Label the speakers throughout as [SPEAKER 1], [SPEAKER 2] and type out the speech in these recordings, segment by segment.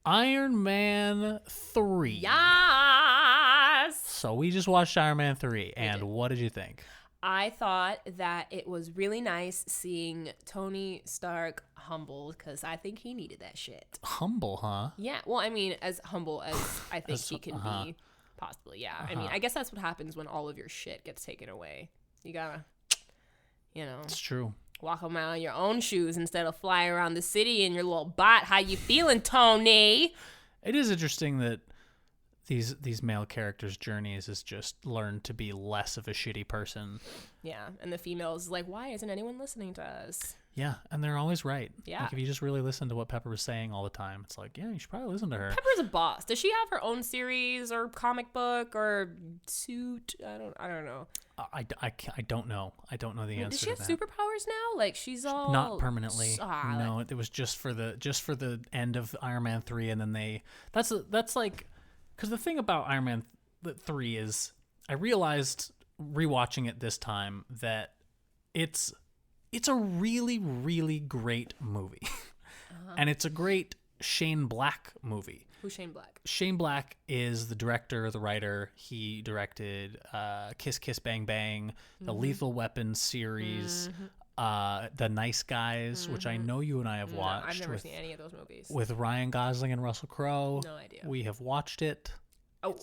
[SPEAKER 1] Iron Man 3.
[SPEAKER 2] Yes!
[SPEAKER 1] So we just watched Iron Man 3, and what did you think?
[SPEAKER 2] I thought that it was really nice seeing Tony Stark humbled, because I think he needed that shit.
[SPEAKER 1] Humble, huh?
[SPEAKER 2] Yeah, well, I mean, as humble as I think he can be, possibly, yeah. I mean, I guess that's what happens when all of your shit gets taken away. You gotta,
[SPEAKER 1] It's true.
[SPEAKER 2] walk around in your own shoes instead of flying around the city in your little bot. How you feeling, Tony?
[SPEAKER 1] It is interesting that these male characters' journeys is just learn to be less of a shitty person.
[SPEAKER 2] Yeah, and the female's like, why isn't anyone listening to us?
[SPEAKER 1] Yeah, and they're always right.
[SPEAKER 2] Yeah.
[SPEAKER 1] Like if you just really listen to what Pepper was saying all the time, it's like, yeah, you should probably listen to her.
[SPEAKER 2] Pepper's a boss. Does she have her own series or comic book or suit? I don't know.
[SPEAKER 1] I don't know. I don't know the answer.
[SPEAKER 2] Does she have
[SPEAKER 1] to that.
[SPEAKER 2] superpowers now? Like she's all
[SPEAKER 1] Not permanently. No, it was just for the end of Iron Man 3, and then that's like, because the thing about Iron Man 3 is I realized rewatching it this time that it's a really, really great movie. And it's a great Shane Black movie.
[SPEAKER 2] Who's Shane Black?
[SPEAKER 1] Shane Black is the director, the writer. He directed Kiss Kiss Bang Bang, the Lethal Weapon series, The Nice Guys, which I know you and I have watched.
[SPEAKER 2] I've never seen any of those movies.
[SPEAKER 1] With Ryan Gosling and Russell Crowe.
[SPEAKER 2] No idea.
[SPEAKER 1] We have watched it.
[SPEAKER 2] Oh,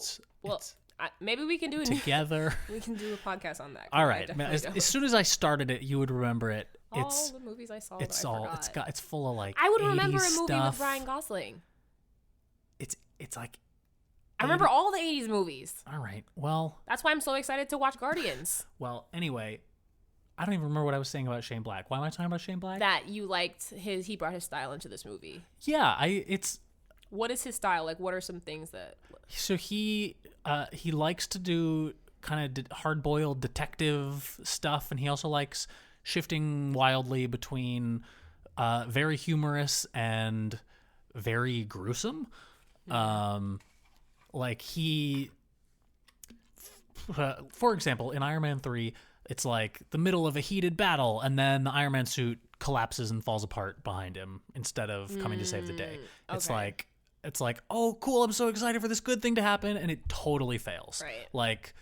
[SPEAKER 2] maybe we can do it
[SPEAKER 1] together.
[SPEAKER 2] We can do a podcast on that.
[SPEAKER 1] All right, man, as soon as I started it, you would remember it.
[SPEAKER 2] All the movies I saw.
[SPEAKER 1] It's it's full of like.
[SPEAKER 2] I would remember a
[SPEAKER 1] 80s
[SPEAKER 2] movie
[SPEAKER 1] stuff.
[SPEAKER 2] with Ryan Gosling.
[SPEAKER 1] It's like.
[SPEAKER 2] I remember all the 80s movies.
[SPEAKER 1] All right, well.
[SPEAKER 2] That's why I'm so excited to watch Guardians.
[SPEAKER 1] Well, anyway, I don't even remember what I was saying about Shane Black. Why am I talking about Shane Black?
[SPEAKER 2] That you liked he brought his style into this movie.
[SPEAKER 1] Yeah,
[SPEAKER 2] What is his style? Like, what are some things that?
[SPEAKER 1] So he likes to do kind of hard-boiled detective stuff, and he also likes shifting wildly between very humorous and very gruesome. Like for example, in Iron Man 3, it's like the middle of a heated battle, and then the Iron Man suit collapses and falls apart behind him instead of coming to save the day.
[SPEAKER 2] Okay.
[SPEAKER 1] It's like, oh, cool, I'm so excited for this good thing to happen, and it totally fails.
[SPEAKER 2] Right.
[SPEAKER 1] Like,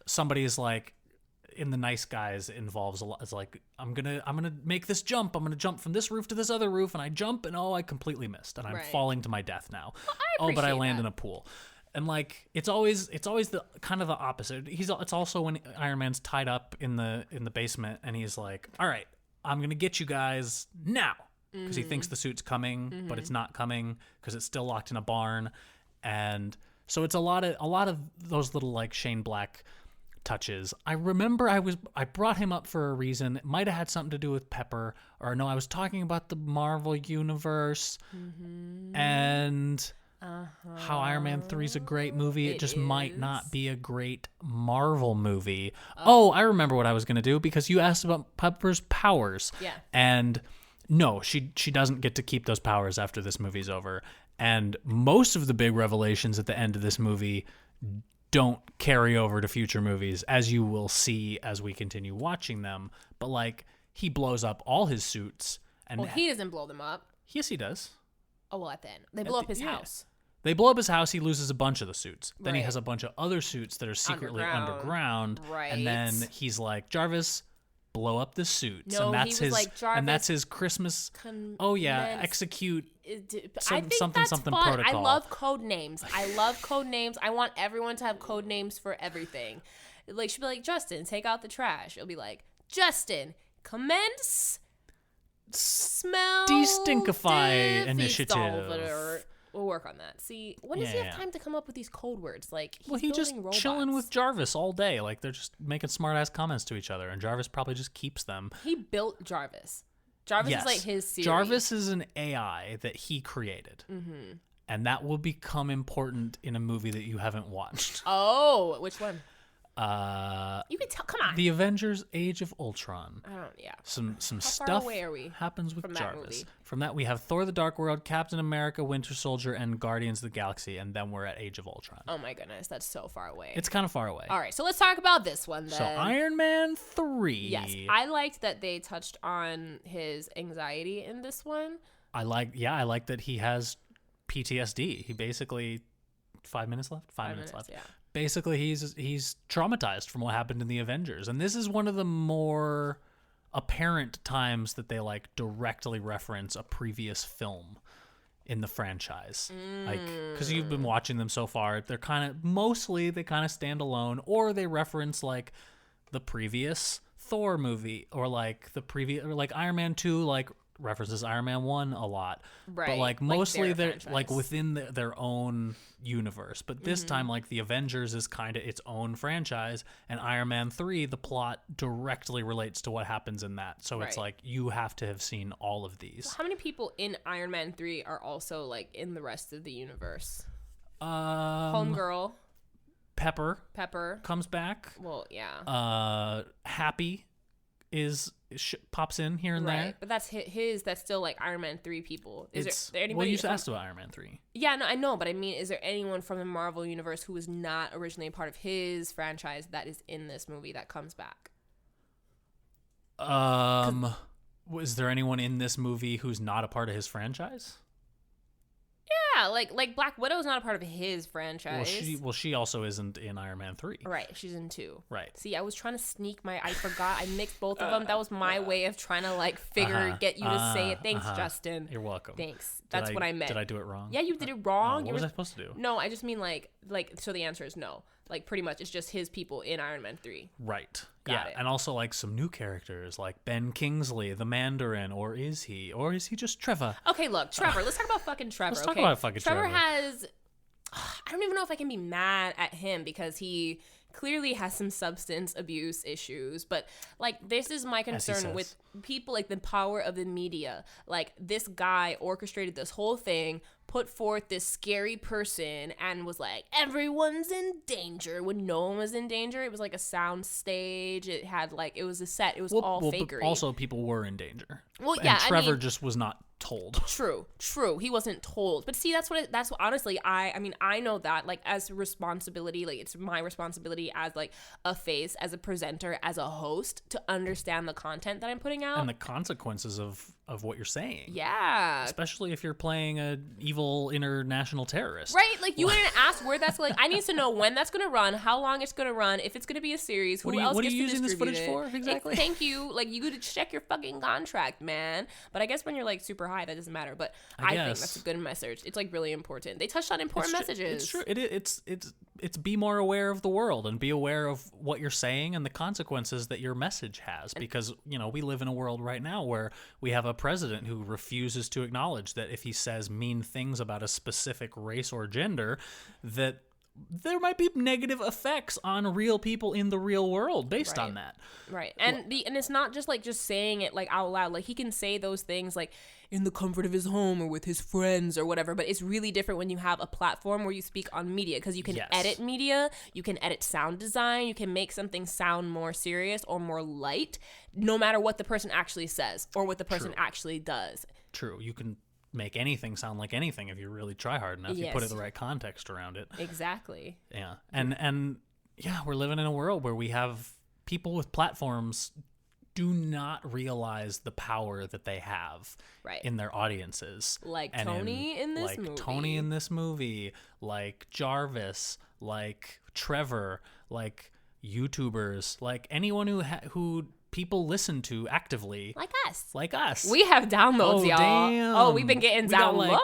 [SPEAKER 1] somebody's like, in The Nice Guys involves a lot. It's like, I'm gonna make this jump. I'm gonna jump from this roof to this other roof, and I jump, and I completely missed, and I'm falling to my death now.
[SPEAKER 2] Well,
[SPEAKER 1] but I land in a pool. And like, it's always the kind of the opposite. It's also when Iron Man's tied up in the basement, and he's like, all right, I'm gonna get you guys now. Because he thinks the suit's coming, but it's not coming because it's still locked in a barn. And so it's a lot of those little like Shane Black touches. I remember I brought him up for a reason. It might have had something to do with Pepper, or no, I was talking about the Marvel universe and how Iron Man 3 is a great movie. It just might not be a great Marvel movie. Oh, I remember what I was going to do, because you asked about Pepper's powers.
[SPEAKER 2] Yeah.
[SPEAKER 1] And no, she doesn't get to keep those powers after this movie's over. And most of the big revelations at the end of this movie don't carry over to future movies, as you will see as we continue watching them. But like, he blows up all his suits. And
[SPEAKER 2] he doesn't blow them up.
[SPEAKER 1] Yes, he does.
[SPEAKER 2] Oh, well, at the end. They blow up his house.
[SPEAKER 1] They blow up his house. He loses a bunch of the suits. Then he has a bunch of other suits that are secretly underground.
[SPEAKER 2] Right.
[SPEAKER 1] And then he's like, Jarvis, blow up the suits.
[SPEAKER 2] No,
[SPEAKER 1] and that's
[SPEAKER 2] he was like, Jarvis,
[SPEAKER 1] and that's his Christmas. Execute
[SPEAKER 2] I think
[SPEAKER 1] something
[SPEAKER 2] that's
[SPEAKER 1] something
[SPEAKER 2] fun.
[SPEAKER 1] protocol.
[SPEAKER 2] I love code names. I want everyone to have code names for everything. Like, she'll be like, Justin, take out the trash. It'll be like, Justin, commence smell
[SPEAKER 1] de-stinkify initiative.
[SPEAKER 2] We'll work on that. See, when does he have time to come up with these code words? Like,
[SPEAKER 1] he's just
[SPEAKER 2] robots.
[SPEAKER 1] chilling with Jarvis all day. Like, they're just making smart-ass comments to each other, and Jarvis probably just keeps them.
[SPEAKER 2] He built Jarvis. Jarvis is like his Siri.
[SPEAKER 1] Jarvis is an AI that he created. Mm-hmm. And that will become important in a movie that you haven't watched.
[SPEAKER 2] Oh, which one?
[SPEAKER 1] You
[SPEAKER 2] can tell. Come on.
[SPEAKER 1] The Avengers: Age of Ultron.
[SPEAKER 2] I don't. Yeah.
[SPEAKER 1] Some
[SPEAKER 2] How
[SPEAKER 1] stuff
[SPEAKER 2] far away are we
[SPEAKER 1] happens with
[SPEAKER 2] from
[SPEAKER 1] Jarvis.
[SPEAKER 2] That movie?
[SPEAKER 1] From that, we have Thor: The Dark World, Captain America: Winter Soldier, and Guardians of the Galaxy, and then we're at Age of Ultron.
[SPEAKER 2] Oh my goodness, that's so far away.
[SPEAKER 1] It's kind of far away.
[SPEAKER 2] All right, so let's talk about this one then.
[SPEAKER 1] So Iron Man 3.
[SPEAKER 2] Yes, I liked that they touched on his anxiety in this one.
[SPEAKER 1] I like that he has PTSD. He basically 5 minutes left. 5 minutes left.
[SPEAKER 2] Yeah.
[SPEAKER 1] Basically, he's traumatized from what happened in the Avengers, and this is one of the more apparent times that they like directly reference a previous film in the franchise. Like, because you've been watching them so far, they're kind of stand alone, or they reference like the previous Thor movie, or like the previous, or like Iron Man 2 like references Iron Man 1 a lot,
[SPEAKER 2] Right?
[SPEAKER 1] But like mostly they're
[SPEAKER 2] franchise.
[SPEAKER 1] like within their own universe. But this time, like the Avengers is kind of its own franchise, and Iron Man 3, the plot directly relates to what happens in that. So it's
[SPEAKER 2] Right.
[SPEAKER 1] like you have to have seen all of these.
[SPEAKER 2] How many people in Iron Man 3 are also like in the rest of the universe?
[SPEAKER 1] Homegirl,
[SPEAKER 2] Pepper.
[SPEAKER 1] comes back.
[SPEAKER 2] Well, yeah.
[SPEAKER 1] Happy pops in here and
[SPEAKER 2] Right,
[SPEAKER 1] there.
[SPEAKER 2] but that's his. That's still like Iron Man 3 people. Is there anybody?
[SPEAKER 1] Well, you asked about Iron Man 3.
[SPEAKER 2] Yeah, no, I know, but I mean, is there anyone from the Marvel universe who was not originally a part of his franchise that is in this movie that comes back?
[SPEAKER 1] Was there anyone in this movie who's not a part of his franchise?
[SPEAKER 2] Yeah, like Black Widow's not a part of his franchise.
[SPEAKER 1] She also isn't in Iron Man 3.
[SPEAKER 2] Right, she's in 2.
[SPEAKER 1] Right.
[SPEAKER 2] See, I was trying to I forgot. I mixed both of them. That was my way of trying to like get you to say it. Thanks, Justin.
[SPEAKER 1] You're welcome.
[SPEAKER 2] Thanks. That's what I meant.
[SPEAKER 1] Did I do it wrong?
[SPEAKER 2] Yeah, you did it wrong.
[SPEAKER 1] What was I supposed to do?
[SPEAKER 2] No, I just mean like so the answer is no. Like pretty much it's just his people in Iron Man 3.
[SPEAKER 1] Right.
[SPEAKER 2] Got it.
[SPEAKER 1] And also like some new characters like Ben Kingsley, the Mandarin, or is he just Trevor?
[SPEAKER 2] Okay, look, Trevor. Let's talk about fucking Trevor.
[SPEAKER 1] Let's talk about fucking Trevor.
[SPEAKER 2] Trevor has. I don't even know if I can be mad at him because he clearly has some substance abuse issues. But like, this is my concern with people, like the power of the media. Like, this guy orchestrated this whole thing, put forth this scary person, and was like, everyone's in danger when no one was in danger. It was like a sound stage. It had like, it was a set. It was all fakery.
[SPEAKER 1] But also, people were in danger.
[SPEAKER 2] Well, yeah,
[SPEAKER 1] and Trevor just was not told.
[SPEAKER 2] True. He wasn't told. But see, that's what honestly, I know that like as a responsibility, like it's my responsibility as like a face, as a presenter, as a host to understand the content that I'm putting out.
[SPEAKER 1] And the consequences of what you're saying.
[SPEAKER 2] Yeah.
[SPEAKER 1] Especially if you're playing a evil international terrorist.
[SPEAKER 2] Right? Like you didn't ask where that's like I need to know when that's gonna run, how long it's gonna run, if it's gonna be a series, who else
[SPEAKER 1] what are
[SPEAKER 2] gets
[SPEAKER 1] you
[SPEAKER 2] to
[SPEAKER 1] using this
[SPEAKER 2] distribute
[SPEAKER 1] footage
[SPEAKER 2] it.
[SPEAKER 1] for exactly?
[SPEAKER 2] Thank you. Like you could check your fucking contract, man. But I guess when you're like super high, that doesn't matter. But I think that's a good message. It's like really important. They touched on important messages.
[SPEAKER 1] It's true. It's be more aware of the world and be aware of what you're saying and the consequences that your message has. Because, we live in a world right now where we have a president who refuses to acknowledge that if he says mean things about a specific race or gender, that there might be negative effects on real people in the real world based on that.
[SPEAKER 2] Right. And it's not just like just saying it like out loud. Like he can say those things like in the comfort of his home or with his friends or whatever, but it's really different when you have a platform where you speak on media because you can edit media, you can edit sound design, you can make something sound more serious or more light no matter what the person actually says or what the person actually does.
[SPEAKER 1] True. You can make anything sound like anything if you really try hard enough. You put it the right context around it.
[SPEAKER 2] Exactly.
[SPEAKER 1] Yeah. And we're living in a world where we have people with platforms do not realize the power that they have in their audiences.
[SPEAKER 2] Like Tony in this movie.
[SPEAKER 1] Like Jarvis, like Trevor, like YouTubers, like anyone who people listen to actively. Like us.
[SPEAKER 2] We have downloads, y'all.
[SPEAKER 1] Damn.
[SPEAKER 2] Oh, we've been getting downloads.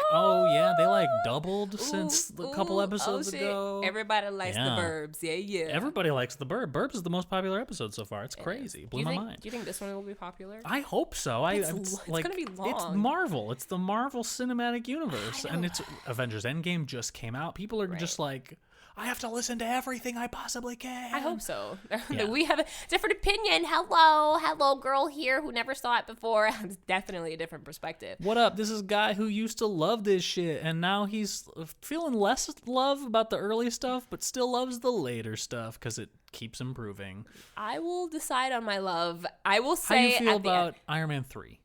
[SPEAKER 1] They doubled since a couple episodes ago.
[SPEAKER 2] Everybody likes the Burbs. Yeah.
[SPEAKER 1] Everybody likes the Burbs. Burbs is the most popular episode so far. It's crazy. Blew my mind.
[SPEAKER 2] Do you think this one will be popular?
[SPEAKER 1] I hope so.
[SPEAKER 2] It's going to be long.
[SPEAKER 1] It's Marvel. It's the Marvel Cinematic Universe. And it's Avengers Endgame just came out. People are just like, I have to listen to everything I possibly can.
[SPEAKER 2] I hope so. We have a different opinion. Hello, girl here who never saw it before. It's definitely a different perspective.
[SPEAKER 1] What up? This is a guy who used to love this shit, and now he's feeling less love about the early stuff, but still loves the later stuff because it keeps improving.
[SPEAKER 2] I will decide on my love. I will say.
[SPEAKER 1] How do you feel about Iron Man 3?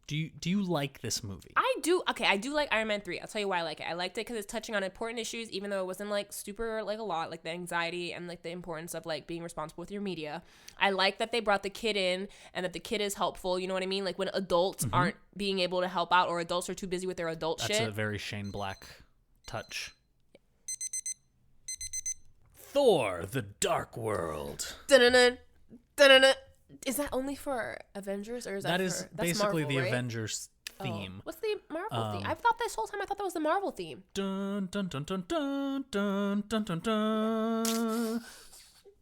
[SPEAKER 1] Do you like this movie?
[SPEAKER 2] I do. Okay, I do like Iron Man 3. I'll tell you why I like it. I liked it because it's touching on important issues, even though it wasn't like super like a lot, like the anxiety and like the importance of like being responsible with your media. I like that they brought the kid in and that the kid is helpful. You know what I mean? Like when adults aren't being able to help out or adults are too busy with their adult shit.
[SPEAKER 1] That's a very Shane Black touch. Thor: The Dark World.
[SPEAKER 2] Dun-dun-dun, dun-dun-dun. Is that only for Avengers or is that
[SPEAKER 1] is
[SPEAKER 2] that's
[SPEAKER 1] basically
[SPEAKER 2] Marvel,
[SPEAKER 1] the
[SPEAKER 2] right?
[SPEAKER 1] Avengers theme.
[SPEAKER 2] Oh. What's the Marvel theme? I thought this whole time that was the Marvel theme.
[SPEAKER 1] Dun dun dun dun dun dun dun dun dun.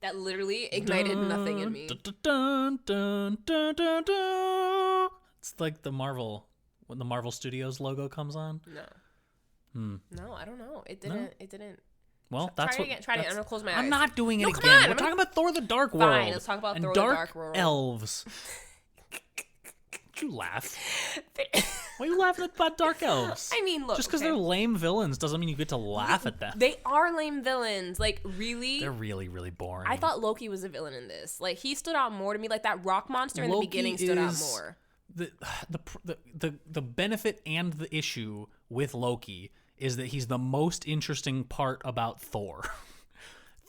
[SPEAKER 2] That literally ignited nothing in me.
[SPEAKER 1] Dun, dun, dun, dun, dun, dun. It's like the Marvel, when the Marvel Studios logo comes on.
[SPEAKER 2] No. No, I don't know. It didn't.
[SPEAKER 1] No?
[SPEAKER 2] It didn't.
[SPEAKER 1] Well, that's
[SPEAKER 2] try it again. Try it again. I'm gonna close my eyes.
[SPEAKER 1] I'm not doing it
[SPEAKER 2] No, come
[SPEAKER 1] again.
[SPEAKER 2] on,
[SPEAKER 1] We're talking about Thor: The Dark World.
[SPEAKER 2] Fine, let's talk about
[SPEAKER 1] and
[SPEAKER 2] Thor: The Dark World.
[SPEAKER 1] Elves. Don't you laugh? Why are you laughing about dark elves?
[SPEAKER 2] I mean, look.
[SPEAKER 1] Just because they're lame villains doesn't mean you get to laugh at them.
[SPEAKER 2] They are lame villains. Like, really?
[SPEAKER 1] They're really, really boring.
[SPEAKER 2] I thought Loki was a villain in this. Like, he stood out more to me. Like, that rock monster in the beginning stood out more.
[SPEAKER 1] The benefit and the issue with Loki is that he's the most interesting part about Thor.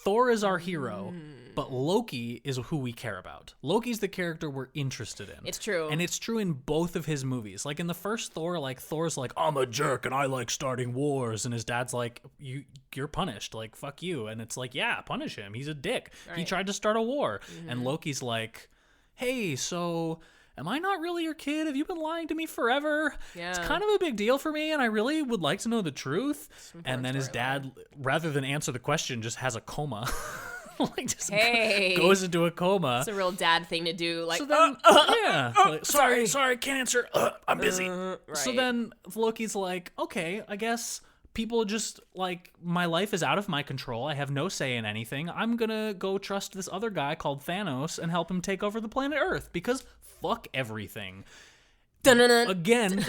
[SPEAKER 1] Thor is our hero, but Loki is who we care about. Loki's the character we're interested in.
[SPEAKER 2] It's true.
[SPEAKER 1] And it's true in both of his movies. Like in the first Thor, like Thor's like, I'm a jerk and I like starting wars. And his dad's like, you're punished. Like, fuck you. And it's like, yeah, punish him. He's a dick. Right. He tried to start a war. And Loki's like, hey, so am I not really your kid? Have you been lying to me forever?
[SPEAKER 2] Yeah.
[SPEAKER 1] It's kind of a big deal for me, and I really would like to know the truth. And then his dad, rather than answer the question, just has a coma. Like just goes into a coma.
[SPEAKER 2] It's a real dad thing to do. Like,
[SPEAKER 1] so then, yeah. Like, sorry, can't answer. I'm busy.
[SPEAKER 2] Right.
[SPEAKER 1] So then Loki's like, okay, I guess people just, like, my life is out of my control. I have no say in anything. I'm gonna go trust this other guy called Thanos and help him take over the planet Earth because fuck everything.
[SPEAKER 2] Dun-dun-dun.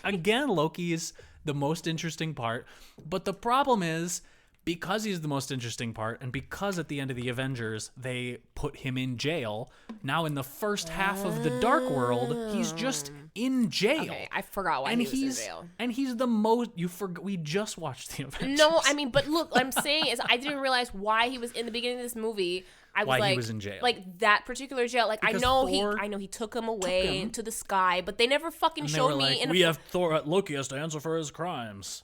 [SPEAKER 1] Again, Loki is the most interesting part. But the problem is, because he's the most interesting part, and because at the end of the Avengers, they put him in jail, now in the first half of the Dark World, he's just in jail.
[SPEAKER 2] Okay, I forgot why he was in jail.
[SPEAKER 1] And he's the most... We just watched the Avengers.
[SPEAKER 2] No, I mean, but look, what I'm saying is I didn't realize why he was in the beginning of this movie.
[SPEAKER 1] Why he was in jail.
[SPEAKER 2] Like, that particular jail. Like,
[SPEAKER 1] Because
[SPEAKER 2] I know he took him away into the sky, but they never fucking showed me.
[SPEAKER 1] Like, we have Thor... Loki has to answer for his crimes.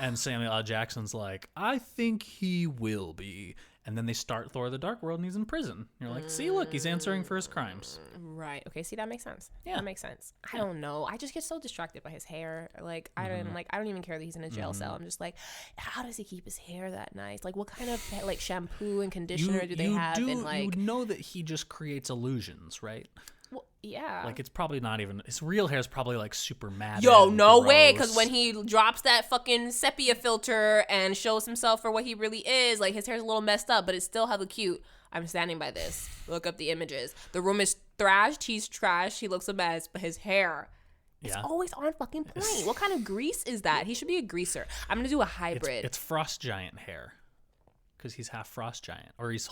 [SPEAKER 1] And Samuel L. Jackson's like, I think he will be. And then they start Thor: The Dark World and he's in prison. You're like, see, look, he's answering for his crimes.
[SPEAKER 2] Right. Okay, see, that makes sense.
[SPEAKER 1] Yeah.
[SPEAKER 2] That makes sense. I don't know. I just get so distracted by his hair. Like, I don't even care that he's in a jail cell. I'm just like, how does he keep his hair that nice? Like, what kind of, like, shampoo and conditioner do they have? And, like,
[SPEAKER 1] you know that he just creates illusions, right?
[SPEAKER 2] well, yeah.
[SPEAKER 1] Like, it's probably not even... His real hair is probably, like, super matted.
[SPEAKER 2] Yo, no
[SPEAKER 1] gross.
[SPEAKER 2] way, because when he drops that fucking sepia filter and shows himself for what he really is, like, his hair's a little messed up, but it's still hella cute. I'm standing by this. Look up the images. The room is thrashed. He's trashed. He looks a mess, but his hair... It's always on fucking point. What kind of grease is that? He should be a greaser. I'm going to do a hybrid.
[SPEAKER 1] It's frost giant hair. Because he's half frost giant. Or he's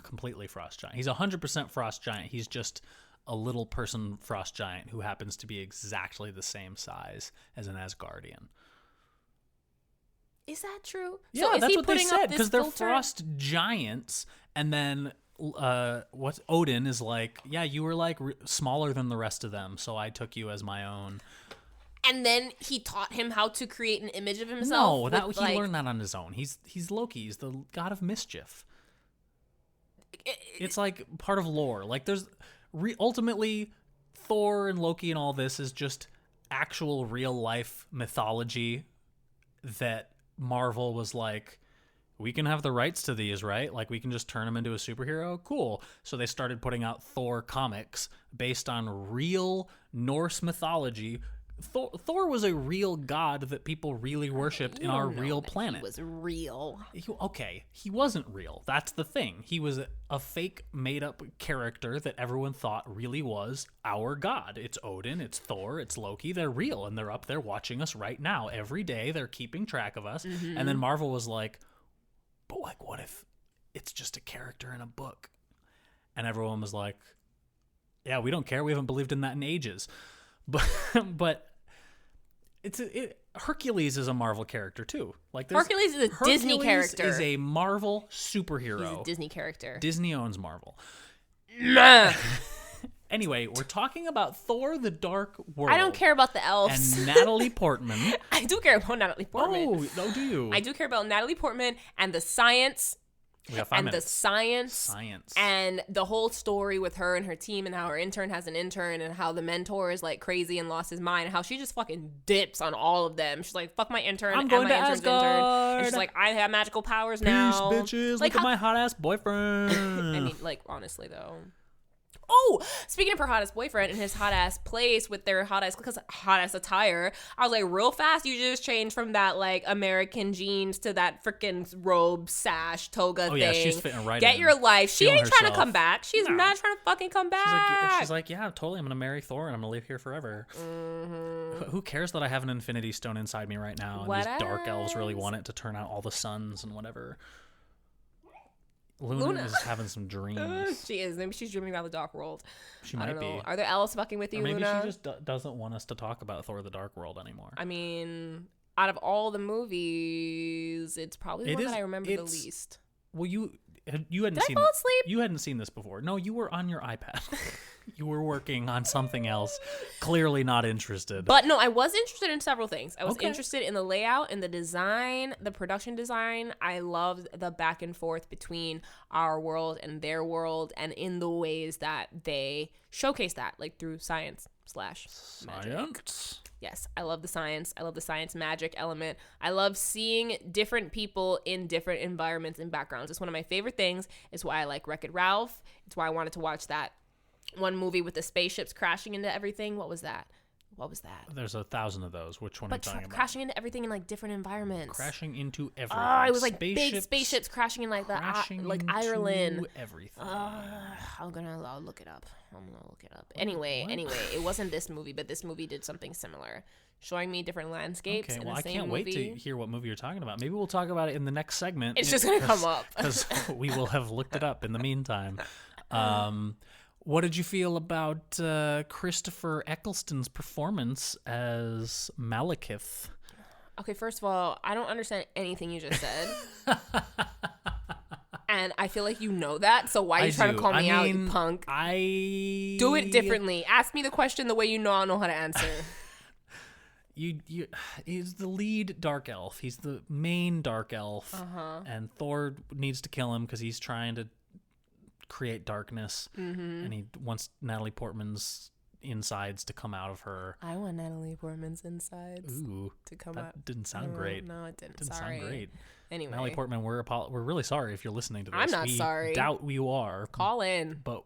[SPEAKER 1] completely frost giant. He's 100% frost giant. He's just a little person frost giant who happens to be exactly the same size as an Asgardian.
[SPEAKER 2] Is that true?
[SPEAKER 1] Yeah,
[SPEAKER 2] so is
[SPEAKER 1] that's
[SPEAKER 2] he
[SPEAKER 1] what they
[SPEAKER 2] putting
[SPEAKER 1] said.
[SPEAKER 2] up this
[SPEAKER 1] Because they're
[SPEAKER 2] filter?
[SPEAKER 1] frost giants. And then Odin is like, yeah, you were like smaller than the rest of them, so I took you as my own.
[SPEAKER 2] And then he taught him how to create an image of himself.
[SPEAKER 1] No, he learned that on his own. He's Loki. He's the god of mischief. It's like part of lore. Like there's ultimately Thor and Loki and all this is just actual real life mythology that Marvel was like, we can have the rights to these, right? Like we can just turn him into a superhero. Cool. So they started putting out Thor comics based on real Norse mythology. Thor was a real god that people really worshipped in our real planet.
[SPEAKER 2] He was real.
[SPEAKER 1] He wasn't real. That's the thing. He was a fake, made-up character that everyone thought really was our god. It's Odin, it's Thor, it's Loki. They're real, and they're up there watching us right now. Every day, they're keeping track of us. Mm-hmm. And then Marvel was like, but like, what if it's just a character in a book? And everyone was like, yeah, we don't care. We haven't believed in that in ages. but Hercules is a Marvel character too. Like
[SPEAKER 2] Hercules is a Disney character.
[SPEAKER 1] Is a Marvel superhero.
[SPEAKER 2] He's a Disney character.
[SPEAKER 1] Disney owns Marvel.
[SPEAKER 2] Nah.
[SPEAKER 1] Anyway, we're talking about Thor: The Dark World.
[SPEAKER 2] I don't care about the elves.
[SPEAKER 1] And Natalie Portman.
[SPEAKER 2] I do care about Natalie Portman.
[SPEAKER 1] Oh, do you?
[SPEAKER 2] I do care about Natalie Portman and the science.
[SPEAKER 1] We got 5 minutes.
[SPEAKER 2] The science and the whole story with her and her team, and how her intern has an intern, and how the mentor is like crazy and lost his mind, and how she just fucking dips on all of them. She's like, fuck my intern
[SPEAKER 1] I'm going
[SPEAKER 2] and my
[SPEAKER 1] to
[SPEAKER 2] intern's
[SPEAKER 1] Asgard.
[SPEAKER 2] intern. And she's like, I have magical powers now.
[SPEAKER 1] Peace, bitches.
[SPEAKER 2] Like,
[SPEAKER 1] look at my hot ass boyfriend.
[SPEAKER 2] I mean, like, honestly though. Oh, speaking of her hottest boyfriend and his hot ass place with their hot ass attire, I was like, real fast, you just changed from that like American jeans to that freaking robe, sash, toga thing.
[SPEAKER 1] Yeah, she's fitting right
[SPEAKER 2] Get
[SPEAKER 1] in.
[SPEAKER 2] your life. She ain't trying to come back. She's
[SPEAKER 1] No.
[SPEAKER 2] not trying to fucking come back.
[SPEAKER 1] She's like, yeah, totally. I'm gonna marry Thor and I'm gonna live here forever. Mm-hmm. Who cares that I have an Infinity Stone inside me right now? And these dark elves really want it to turn out all the suns and whatever. Luna is having some dreams.
[SPEAKER 2] She is. Maybe she's dreaming about the Dark World.
[SPEAKER 1] She might be.
[SPEAKER 2] Are there elves fucking with you,
[SPEAKER 1] or maybe
[SPEAKER 2] Luna?
[SPEAKER 1] she just doesn't want us to talk about Thor: The Dark World anymore.
[SPEAKER 2] I mean, out of all the movies, it's probably the one that I remember the least.
[SPEAKER 1] Well, you hadn't seen.
[SPEAKER 2] Did I fall asleep?
[SPEAKER 1] You hadn't seen this before. No, you were on your iPad. You were working on something else. Clearly not interested.
[SPEAKER 2] But no, I was interested in several things. I was interested in the layout and the design, the production design. I loved the back and forth between our world and their world, and in the ways that they showcase that, like through science / magic. Yes, I love the science. I love the science magic element. I love seeing different people in different environments and backgrounds. It's one of my favorite things. It's why I like Wreck-It Ralph. It's why I wanted to watch that one movie with the spaceships crashing into everything. What was that?
[SPEAKER 1] There's 1,000 of those. Which one are you talking about?
[SPEAKER 2] Crashing into everything in like different environments.
[SPEAKER 1] Crashing into everything.
[SPEAKER 2] Oh, it was like big spaceships crashing in like like Ireland.
[SPEAKER 1] Everything.
[SPEAKER 2] I'll look it up. Anyway, it wasn't this movie, but this movie did something similar, showing me different landscapes.
[SPEAKER 1] Okay, well, I can't wait to hear what movie you're talking about. Maybe we'll talk about it in the next segment.
[SPEAKER 2] It's just gonna come up
[SPEAKER 1] because we will have looked it up in the meantime. What did you feel about Christopher Eccleston's performance as Malekith?
[SPEAKER 2] Okay, first of all, I don't understand anything you just said. And I feel like you know that, so why are you trying to call me out, you punk? Do it differently. Ask me the question the way you know I know how to answer.
[SPEAKER 1] He's the lead dark elf. He's the main dark elf. And Thor needs to kill him because he's trying to create darkness, and he wants Natalie Portman's insides to come out of her.
[SPEAKER 2] I want Natalie Portman's insides to come out.
[SPEAKER 1] That didn't sound great.
[SPEAKER 2] No, it didn't.
[SPEAKER 1] Didn't
[SPEAKER 2] Sorry.
[SPEAKER 1] sound great.
[SPEAKER 2] Anyway,
[SPEAKER 1] Natalie Portman, we're really sorry if you're listening to this.
[SPEAKER 2] I'm not sorry.
[SPEAKER 1] We doubt you are.
[SPEAKER 2] Call in.
[SPEAKER 1] But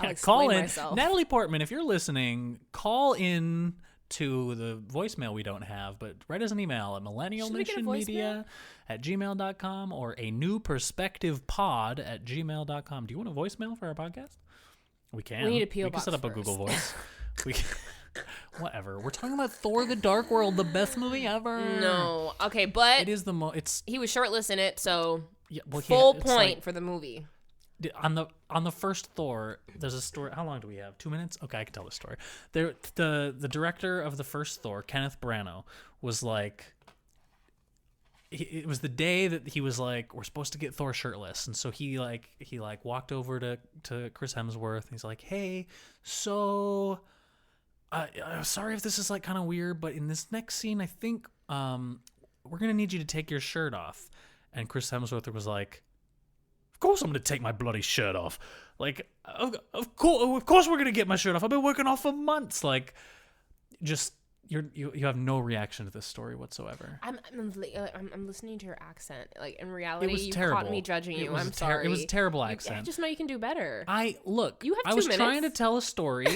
[SPEAKER 2] I'll
[SPEAKER 1] call in.
[SPEAKER 2] myself.
[SPEAKER 1] Natalie Portman, if you're listening, call in to the voicemail we don't have, but write us an email at millennialmissionmedia@gmail.com or a new perspective pod@gmail.com. Do you want a voicemail for our podcast? We can.
[SPEAKER 2] We need a PO box.
[SPEAKER 1] We can set up
[SPEAKER 2] first.
[SPEAKER 1] a Google Voice. We can, whatever. We're talking about Thor: The Dark World, the best movie ever.
[SPEAKER 2] No. Okay, but
[SPEAKER 1] it is the most.
[SPEAKER 2] He was shirtless in it, so
[SPEAKER 1] full
[SPEAKER 2] point for the movie.
[SPEAKER 1] On the first Thor, there's a story. How long do we have? 2 minutes? Okay, I can tell this story. The director of the first Thor, Kenneth Branagh, was like, it was the day that he was like, we're supposed to get Thor shirtless, and so he walked over to Chris Hemsworth, and he's like, hey, so sorry if this is like kind of weird, but in this next scene, I think we're gonna need you to take your shirt off. And Chris Hemsworth was like, of course I'm going to take my bloody shirt off. Like, of course we're going to get my shirt off. I've been working off for months. Like, just, you have no reaction to this story whatsoever.
[SPEAKER 2] I'm listening to your accent. Like, in reality, you
[SPEAKER 1] terrible.
[SPEAKER 2] Caught me judging you. I'm sorry.
[SPEAKER 1] It was a terrible accent.
[SPEAKER 2] I just know you can do better.
[SPEAKER 1] You have 2 minutes. I was
[SPEAKER 2] minutes.
[SPEAKER 1] trying to tell a story,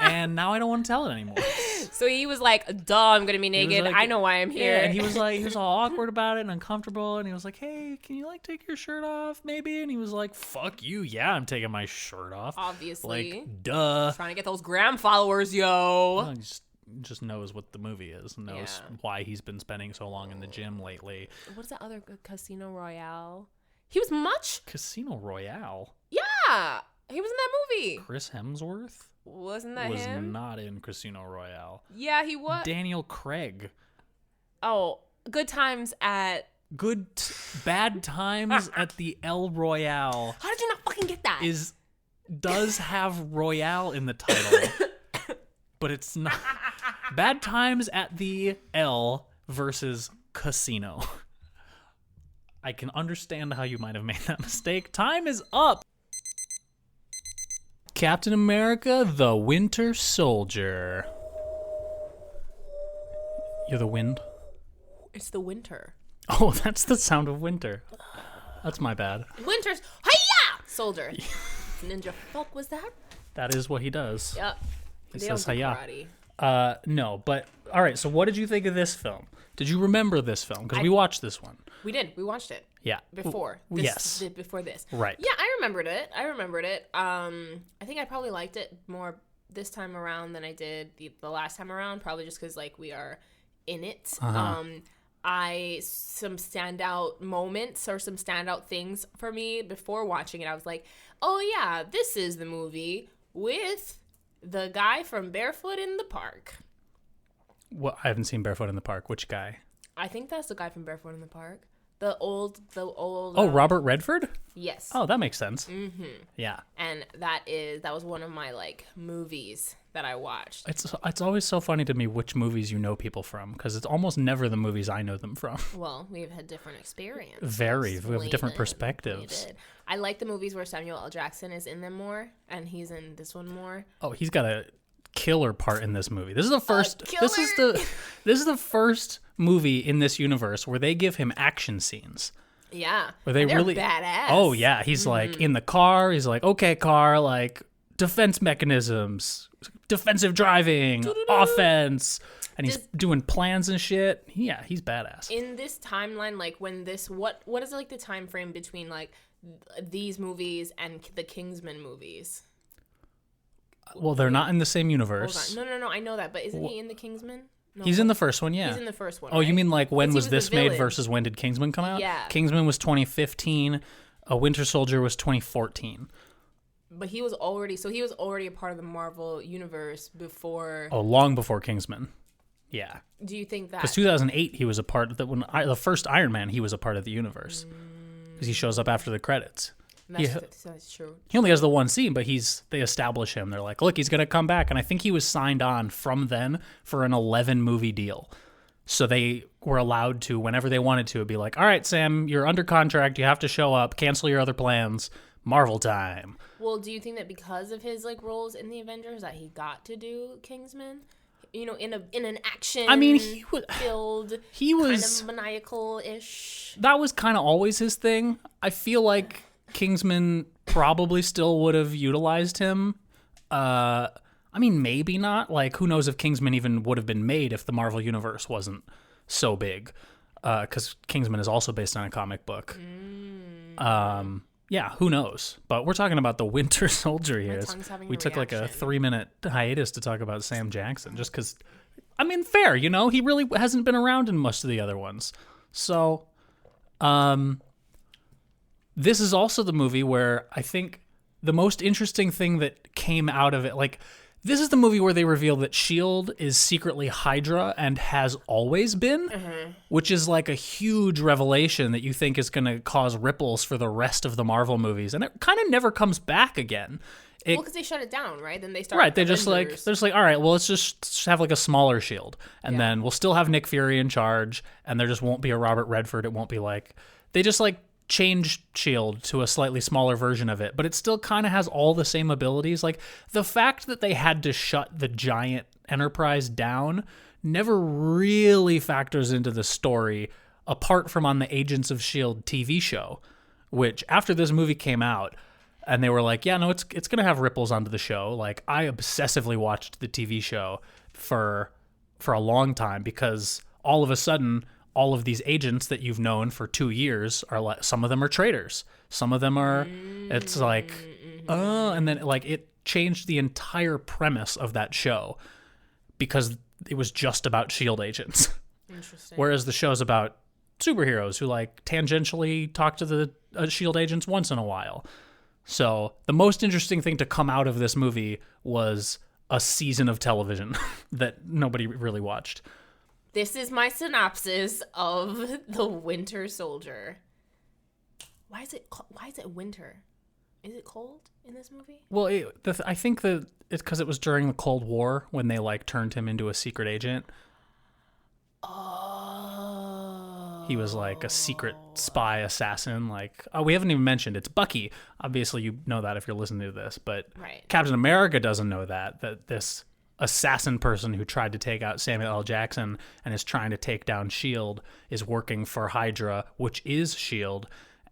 [SPEAKER 1] and now I don't want to tell it anymore.
[SPEAKER 2] So he was like, duh, I'm going to be naked. Like, I know why I'm here.
[SPEAKER 1] Yeah, and he was all awkward about it and uncomfortable, and he was like, hey, can you, like, take your shirt off, maybe? And he was like, fuck you, yeah, I'm taking my shirt off.
[SPEAKER 2] Obviously.
[SPEAKER 1] Like, duh.
[SPEAKER 2] Trying to get those gram followers, yo.
[SPEAKER 1] Well, he just knows what the movie is, knows why he's been spending so long in the gym lately.
[SPEAKER 2] What's that other Casino Royale? He was much?
[SPEAKER 1] Casino Royale?
[SPEAKER 2] Yeah, he was in that movie.
[SPEAKER 1] Chris Hemsworth?
[SPEAKER 2] Wasn't that
[SPEAKER 1] was
[SPEAKER 2] him?
[SPEAKER 1] not in Casino Royale.
[SPEAKER 2] Yeah, he was.
[SPEAKER 1] Daniel Craig.
[SPEAKER 2] Oh, Good Times at...
[SPEAKER 1] Bad Times at the El Royale.
[SPEAKER 2] How did you not fucking get that?
[SPEAKER 1] Does have Royale in the title, but it's not. Bad Times at the El versus Casino. I can understand how you might have made that mistake. Time is up. Captain America, the Winter Soldier. You're the wind?
[SPEAKER 2] It's the winter.
[SPEAKER 1] Oh, that's the sound of winter. That's my bad.
[SPEAKER 2] Winter's... Hiya! Soldier. Ninja fuck was that?
[SPEAKER 1] That is what he does.
[SPEAKER 2] Yep.
[SPEAKER 1] He
[SPEAKER 2] They
[SPEAKER 1] says
[SPEAKER 2] don't do
[SPEAKER 1] hiya.
[SPEAKER 2] karate.
[SPEAKER 1] No, but all right. So, what did you think of this film? Did you remember this film? Because we watched this one.
[SPEAKER 2] We did. We watched it.
[SPEAKER 1] Yeah.
[SPEAKER 2] Before.
[SPEAKER 1] Yes.
[SPEAKER 2] Before this.
[SPEAKER 1] Right.
[SPEAKER 2] Yeah, I remembered it. I think I probably liked it more this time around than I did the last time around. Probably just because like we are in it. Some standout moments or some standout things for me before watching it. I was like, oh yeah, this is the movie with the guy from Barefoot in the Park.
[SPEAKER 1] Well, I haven't seen Barefoot in the Park. Which guy?
[SPEAKER 2] I think that's the guy from Barefoot in the Park. The old.
[SPEAKER 1] Oh, Robert Redford?
[SPEAKER 2] Yes.
[SPEAKER 1] Oh, that makes sense.
[SPEAKER 2] Mm-hmm.
[SPEAKER 1] Yeah.
[SPEAKER 2] And that was one of my like movies that I watched.
[SPEAKER 1] It's always so funny to me which movies you know people from, because it's almost never the movies I know them from.
[SPEAKER 2] Well, we've had different experiences.
[SPEAKER 1] We have different perspectives.
[SPEAKER 2] I like the movies where Samuel L. Jackson is in them more, and he's in this one more.
[SPEAKER 1] Oh, he's got a killer part in this movie. This is the first. This is the first movie in this universe where they give him action scenes.
[SPEAKER 2] Yeah,
[SPEAKER 1] where they
[SPEAKER 2] they're
[SPEAKER 1] really
[SPEAKER 2] badass.
[SPEAKER 1] Oh yeah, he's like in the car. He's like, okay, car, like defense mechanisms, defensive driving, offense, and he's doing plans and shit. Yeah, he's badass.
[SPEAKER 2] In this timeline, like when this, what is like the time frame between like these movies and the Kingsman movies?
[SPEAKER 1] Well, they're not in the same universe.
[SPEAKER 2] No. I know that, but isn't he in the Kingsman? No.
[SPEAKER 1] He's in the first one, yeah.
[SPEAKER 2] He's in the first one.
[SPEAKER 1] Oh,
[SPEAKER 2] right?
[SPEAKER 1] You mean like when was this made
[SPEAKER 2] villain.
[SPEAKER 1] versus when did Kingsman come out?
[SPEAKER 2] Yeah.
[SPEAKER 1] Kingsman was 2015. A Winter Soldier was 2014.
[SPEAKER 2] But he was already a part of the Marvel universe before.
[SPEAKER 1] Oh, long before Kingsman. Yeah.
[SPEAKER 2] Do you think that?
[SPEAKER 1] Because 2008, he was a part of the first Iron Man, he was a part of the universe. Because he shows up after the credits.
[SPEAKER 2] That's true.
[SPEAKER 1] He only has the one scene, but they establish him. They're like, look, he's going to come back. And I think he was signed on from then for an 11-movie deal. So they were allowed to, whenever they wanted to, be like, all right, Sam, you're under contract. You have to show up. Cancel your other plans. Marvel time.
[SPEAKER 2] Well, do you think that because of his like roles in the Avengers that he got to do Kingsman? You know, in an action.
[SPEAKER 1] I mean,
[SPEAKER 2] he was kind of maniacal-ish.
[SPEAKER 1] That was kind of always his thing. I feel like Kingsman probably still would have utilized him. I mean, maybe not. Like, who knows if Kingsman even would have been made if the Marvel Universe wasn't so big. Because Kingsman is also based on a comic book. Yeah, who knows? But we're talking about the Winter Soldier here. We took like a 3-minute hiatus to talk about Sam Jackson. Just because, I mean, fair, you know? He really hasn't been around in most of the other ones. So, this is also the movie where I think the most interesting thing that came out of it, like, this is the movie where they reveal that S.H.I.E.L.D. is secretly Hydra and has always been, which is like a huge revelation that you think is going to cause ripples for the rest of the Marvel movies. And it kind of never comes back again.
[SPEAKER 2] Well, because they shut it down, right? Then they start.
[SPEAKER 1] Right, they're just like, all right, well, let's just have like a smaller S.H.I.E.L.D. And then we'll still have Nick Fury in charge, and there just won't be a Robert Redford. It won't be like, they just like changed S.H.I.E.L.D. to a slightly smaller version of it, but it still kind of has all the same abilities. Like, the fact that they had to shut the giant enterprise down never really factors into the story, apart from on the Agents of S.H.I.E.L.D. TV show, which after this movie came out, and they were like, yeah, no, it's going to have ripples onto the show. Like, I obsessively watched the TV show for a long time, because all of a sudden, all of these agents that you've known for 2 years are like, some of them are traitors. Some of them are, it's like, and then like it changed the entire premise of that show because it was just about S.H.I.E.L.D. agents.
[SPEAKER 2] Interesting.
[SPEAKER 1] Whereas the show's about superheroes who like tangentially talk to the S.H.I.E.L.D. agents once in a while. So the most interesting thing to come out of this movie was a season of television that nobody really watched.
[SPEAKER 2] This is my synopsis of The Winter Soldier. Why is it winter? Is it cold in this movie?
[SPEAKER 1] Well, I think that it's because it was during the Cold War when they like turned him into a secret agent.
[SPEAKER 2] Oh.
[SPEAKER 1] He was like a secret spy assassin. Like, we haven't even mentioned it's Bucky. Obviously, you know that if you're listening to this, but
[SPEAKER 2] Right.
[SPEAKER 1] Captain America doesn't know that this assassin person who tried to take out Samuel L. Jackson and is trying to take down S.H.I.E.L.D. is working for Hydra, which is S.H.I.E.L.D.,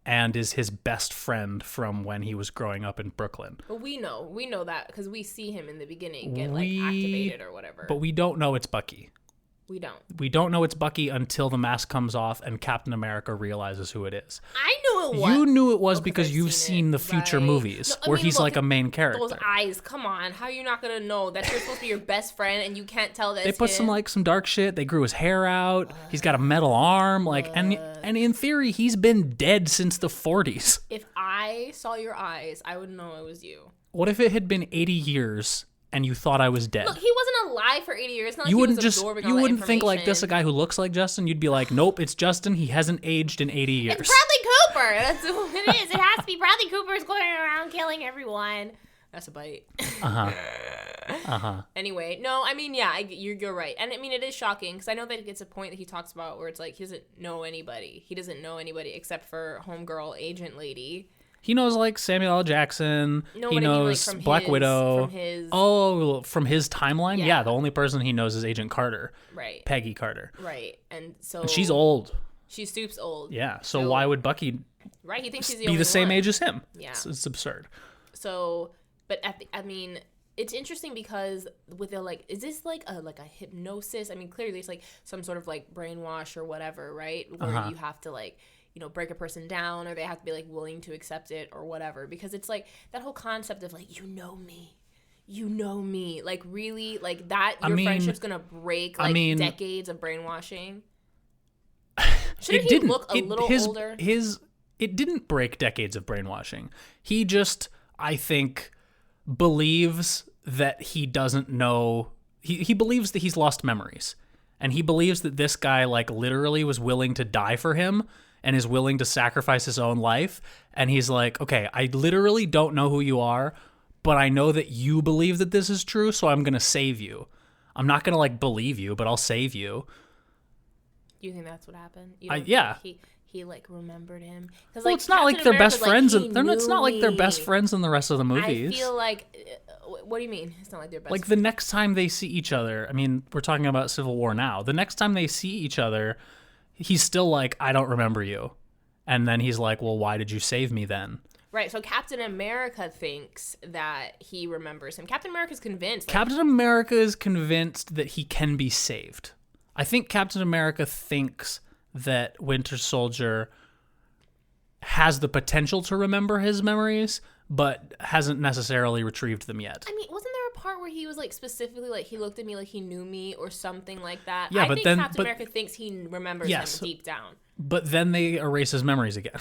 [SPEAKER 1] and is his best friend from when he was growing up in Brooklyn.
[SPEAKER 2] But we know that because we see him in the beginning get like activated or whatever.
[SPEAKER 1] But we don't know it's Bucky.
[SPEAKER 2] We don't.
[SPEAKER 1] We don't know it's Bucky until the mask comes off and Captain America realizes who it is.
[SPEAKER 2] I knew it was.
[SPEAKER 1] You knew it was
[SPEAKER 2] Oh, 'cause
[SPEAKER 1] because
[SPEAKER 2] I've
[SPEAKER 1] you've seen the future
[SPEAKER 2] right.
[SPEAKER 1] movies
[SPEAKER 2] No, I
[SPEAKER 1] where
[SPEAKER 2] mean,
[SPEAKER 1] he's
[SPEAKER 2] look,
[SPEAKER 1] like a main character.
[SPEAKER 2] Those eyes, come on. How are you not going to know that you're supposed to be your best friend and you can't tell that
[SPEAKER 1] They
[SPEAKER 2] it's
[SPEAKER 1] put
[SPEAKER 2] him?
[SPEAKER 1] some dark shit. They grew his hair out. He's got a metal arm. And in theory, he's been dead since the 40s.
[SPEAKER 2] If I saw your eyes, I would know it was you.
[SPEAKER 1] What if it had been 80 years and you thought I was dead?
[SPEAKER 2] Look, he wasn't alive for 80 years. It's not like
[SPEAKER 1] You
[SPEAKER 2] he
[SPEAKER 1] wouldn't
[SPEAKER 2] was absorbing all
[SPEAKER 1] you
[SPEAKER 2] that
[SPEAKER 1] wouldn't think like this a
[SPEAKER 2] information.
[SPEAKER 1] guy who looks like Justin. You'd be like, nope, it's Justin. He hasn't aged in 80 years.
[SPEAKER 2] It's Bradley Cooper. That's what it is. It has to be Bradley Cooper's going around killing everyone. That's a bite. Anyway, no, I mean, yeah, you're right. And I mean, it is shocking because I know that it's a point that he talks about where it's like he doesn't know anybody. He doesn't know anybody except for homegirl agent lady.
[SPEAKER 1] He knows like Samuel L. Jackson.
[SPEAKER 2] No,
[SPEAKER 1] he
[SPEAKER 2] but I mean, like,
[SPEAKER 1] knows
[SPEAKER 2] from
[SPEAKER 1] Black
[SPEAKER 2] his-
[SPEAKER 1] Widow.
[SPEAKER 2] from his-
[SPEAKER 1] Oh, from his timeline?
[SPEAKER 2] Yeah.
[SPEAKER 1] Yeah, the only person he knows is Agent Carter.
[SPEAKER 2] Right.
[SPEAKER 1] Peggy Carter.
[SPEAKER 2] Right. And so
[SPEAKER 1] And she's old.
[SPEAKER 2] She's Stoops old.
[SPEAKER 1] Yeah. So why would Bucky
[SPEAKER 2] Right. He thinks he's the
[SPEAKER 1] be
[SPEAKER 2] only
[SPEAKER 1] the same
[SPEAKER 2] one.
[SPEAKER 1] age as him?
[SPEAKER 2] Yeah.
[SPEAKER 1] It's absurd.
[SPEAKER 2] So, but I mean, it's interesting because with the like, is this like a hypnosis? I mean, clearly it's like some sort of like brainwash or whatever, right? Where you have to like, break a person down, or they have to be like willing to accept it or whatever. Because it's like that whole concept of like, you know me, like really, like that. Your friendship's gonna break like decades of brainwashing. Shouldn't he look a little older?
[SPEAKER 1] It didn't break decades of brainwashing. He just, I think, believes that he doesn't know. He believes that he's lost memories. And he believes that this guy, like, literally was willing to die for him and is willing to sacrifice his own life. And he's like, okay, I literally don't know who you are, but I know that you believe that this is true, so I'm going to save you. I'm not going to, like, believe you, but I'll save you.
[SPEAKER 2] You think that's what happened?
[SPEAKER 1] Yeah.
[SPEAKER 2] He like remembered him.
[SPEAKER 1] Well,
[SPEAKER 2] Like,
[SPEAKER 1] it's not like
[SPEAKER 2] Captain
[SPEAKER 1] they're best
[SPEAKER 2] America's
[SPEAKER 1] friends.
[SPEAKER 2] Like,
[SPEAKER 1] It's not like they're best friends in the rest of the movies.
[SPEAKER 2] I feel like, what do you mean? It's not like they're best.
[SPEAKER 1] Like the next time they see each other, I mean, we're talking about Civil War now. The next time they see each other, he's still like, I don't remember you. And then he's like, well, why did you save me then?
[SPEAKER 2] Right, so Captain America thinks that he remembers him. Captain America's convinced.
[SPEAKER 1] Captain America is convinced that he can be saved. I think Captain America thinks that Winter Soldier has the potential to remember his memories, but hasn't necessarily retrieved them yet.
[SPEAKER 2] I mean, wasn't there a part where he was like specifically like he looked at me like he knew me or something like that?
[SPEAKER 1] Yeah,
[SPEAKER 2] I
[SPEAKER 1] but
[SPEAKER 2] think
[SPEAKER 1] then
[SPEAKER 2] Captain America thinks he remembers him deep down.
[SPEAKER 1] But then they erase his memories again.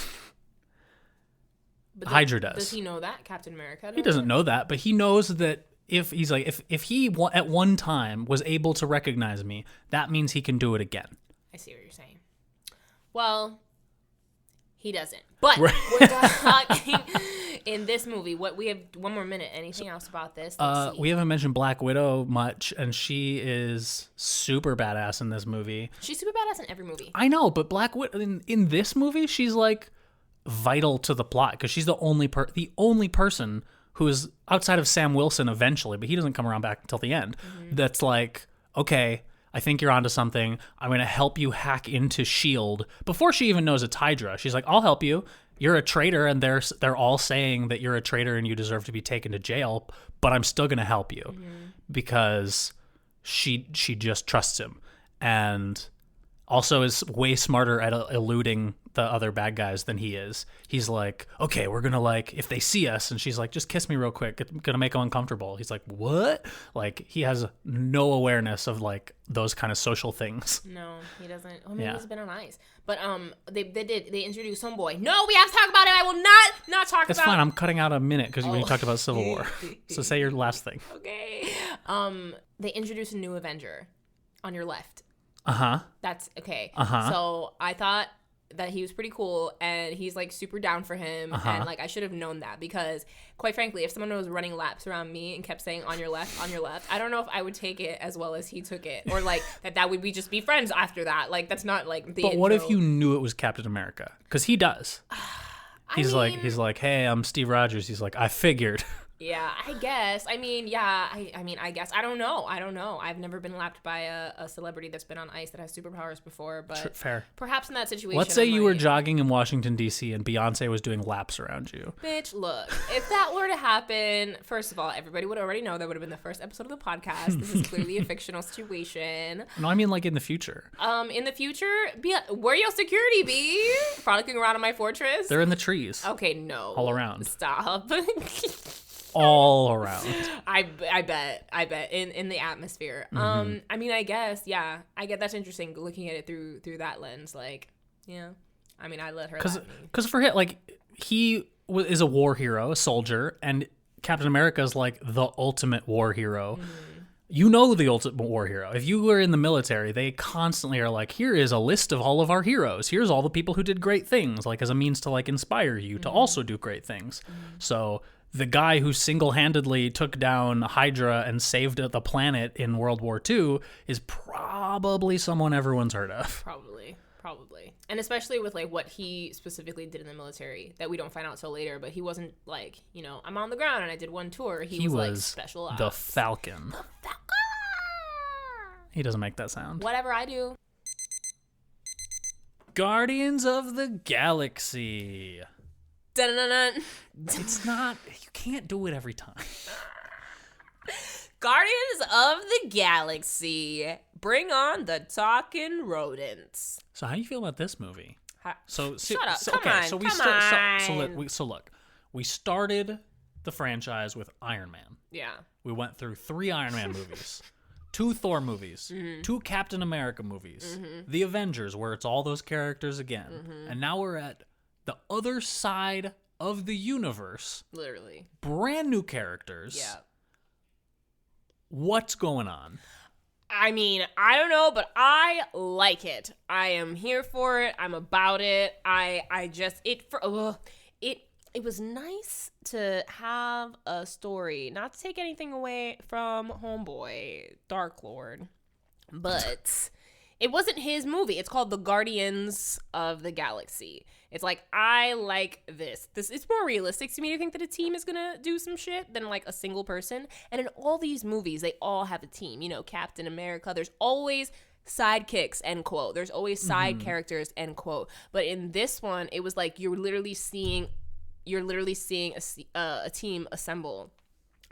[SPEAKER 2] But
[SPEAKER 1] Hydra does.
[SPEAKER 2] Does he know that, Captain America?
[SPEAKER 1] He doesn't know that, but he knows that if he's like, if he at one time was able to recognize me, that means he can do it again.
[SPEAKER 2] I see what you're saying. Well, he doesn't. But we're talking in this movie. What we have 1 more minute. Anything else about this? Let's see.
[SPEAKER 1] We haven't mentioned Black Widow much, and she is super badass in this movie.
[SPEAKER 2] She's super badass in every movie.
[SPEAKER 1] I know, but Black Widow in this movie, she's like vital to the plot because she's the only person who is outside of Sam Wilson eventually, but he doesn't come around back until the end. Mm-hmm. That's like, okay, I think you're onto something. I'm going to help you hack into S.H.I.E.L.D. Before she even knows it's Hydra, she's like, I'll help you. You're a traitor, and they're all saying that you're a traitor and you deserve to be taken to jail, but I'm still going to help you because she just trusts him. And also is way smarter at eluding the other bad guys than he is. He's like, okay, we're gonna like, if they see us, and she's like, just kiss me real quick, it's gonna make them uncomfortable. He's like, what? Like, he has no awareness of like those kind of social things.
[SPEAKER 2] No, he doesn't. Oh, maybe he's been on ice. But they introduced Homeboy. No, we have to talk about it. I will not talk about it.
[SPEAKER 1] It's fine. I'm cutting out a minute because we talked about Civil War. So say your last thing.
[SPEAKER 2] Okay. They introduced a new Avenger on your left. That's okay. So I thought that he was pretty cool, and he's like super down for him, and like I should have known that, because quite frankly, if someone was running laps around me and kept saying on your left, I don't know if I would take it as well as he took it, or like that would we just be friends after that. Like, that's not like the
[SPEAKER 1] But
[SPEAKER 2] intro.
[SPEAKER 1] what if you knew it was Captain America? Because he does. He's like, hey, I'm Steve Rogers. He's like, I figured.
[SPEAKER 2] Yeah, I guess. I mean, yeah, I guess. I don't know. I've never been lapped by a celebrity that's been on ice that has superpowers before, but
[SPEAKER 1] fair.
[SPEAKER 2] Perhaps in that situation.
[SPEAKER 1] Let's say you were jogging in Washington, D.C., and Beyonce was doing laps around you.
[SPEAKER 2] Bitch, look, if that were to happen, first of all, everybody would already know that would have been the first episode of the podcast. This is clearly a fictional situation.
[SPEAKER 1] No, I mean like in the future.
[SPEAKER 2] In the future, where your security be? Frolicking around in my fortress?
[SPEAKER 1] They're in the trees.
[SPEAKER 2] Okay, no.
[SPEAKER 1] All around.
[SPEAKER 2] Stop.
[SPEAKER 1] All around.
[SPEAKER 2] I bet in the atmosphere. I mean, I guess, yeah, I get that's interesting looking at it through that lens. Like, yeah, I mean, I let her.
[SPEAKER 1] Because for him, like, he is a war hero, a soldier, and Captain America is like the ultimate war hero. You know, the ultimate war hero. If you were in the military, they constantly are like, here is a list of all of our heroes. Here's all the people who did great things, like as a means to like inspire you to also do great things. So the guy who single-handedly took down Hydra and saved the planet in World War II is probably someone everyone's heard of.
[SPEAKER 2] Probably. And especially with like what he specifically did in the military that we don't find out till later, but he wasn't like, I'm on the ground and I did one tour. He was like special ops.
[SPEAKER 1] The Falcon. The Falcon! He doesn't make that sound.
[SPEAKER 2] Whatever, I do.
[SPEAKER 1] Guardians of the Galaxy.
[SPEAKER 2] Dun-dun-dun-dun.
[SPEAKER 1] It's not, you can't do it every time.
[SPEAKER 2] Guardians of the Galaxy. Bring on the talking rodents.
[SPEAKER 1] So how do you feel about this movie?
[SPEAKER 2] Shut up.
[SPEAKER 1] So look, we started the franchise with Iron Man.
[SPEAKER 2] Yeah.
[SPEAKER 1] We went through 3 Iron Man movies, 2 Thor movies, 2 Captain America movies, the Avengers, where it's all those characters again. And now we're at the other side of the universe.
[SPEAKER 2] Literally.
[SPEAKER 1] Brand new characters.
[SPEAKER 2] Yeah.
[SPEAKER 1] What's going on?
[SPEAKER 2] I mean, I don't know, but I like it. I am here for it. I'm about it. It was nice to have a story, not to take anything away from Homeboy, Dark Lord, but it wasn't his movie. It's called The Guardians of the Galaxy. It's like, I like this. It's more realistic to me to think that a team is gonna do some shit than like a single person. And in all these movies, they all have a team. Captain America, there's always sidekicks, end quote. There's always side characters, end quote. But in this one, it was like you're literally seeing a team assemble.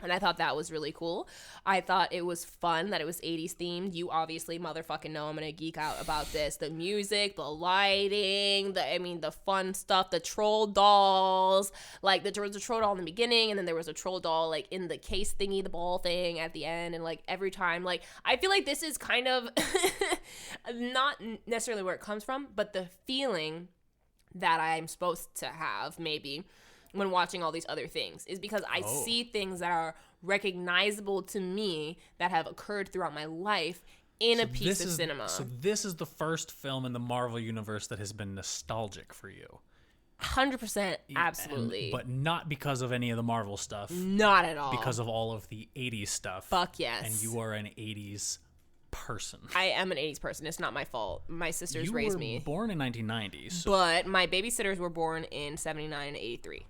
[SPEAKER 2] And I thought that was really cool. I thought it was fun that it was 80s themed. You obviously motherfucking know I'm going to geek out about this. The music, the lighting, the fun stuff, the troll dolls. Like, there was a troll doll in the beginning, and then there was a troll doll, like, in the case thingy, the ball thing at the end. And, like, every time, like, I feel like this is kind of not necessarily where it comes from, but the feeling that I'm supposed to have, maybe, when watching all these other things is because I see things that are recognizable to me that have occurred throughout my life in a piece of cinema.
[SPEAKER 1] So this is the first film in the Marvel universe that has been nostalgic for you.
[SPEAKER 2] 100%, absolutely.
[SPEAKER 1] But not because of any of the Marvel stuff.
[SPEAKER 2] Not at all.
[SPEAKER 1] Because of all of the 80s stuff.
[SPEAKER 2] Fuck yes.
[SPEAKER 1] And you are an 80s person.
[SPEAKER 2] I am an 80s person. It's not my fault. My sisters raised me.
[SPEAKER 1] You were born in 1990.
[SPEAKER 2] But my babysitters were born in 79 and 83.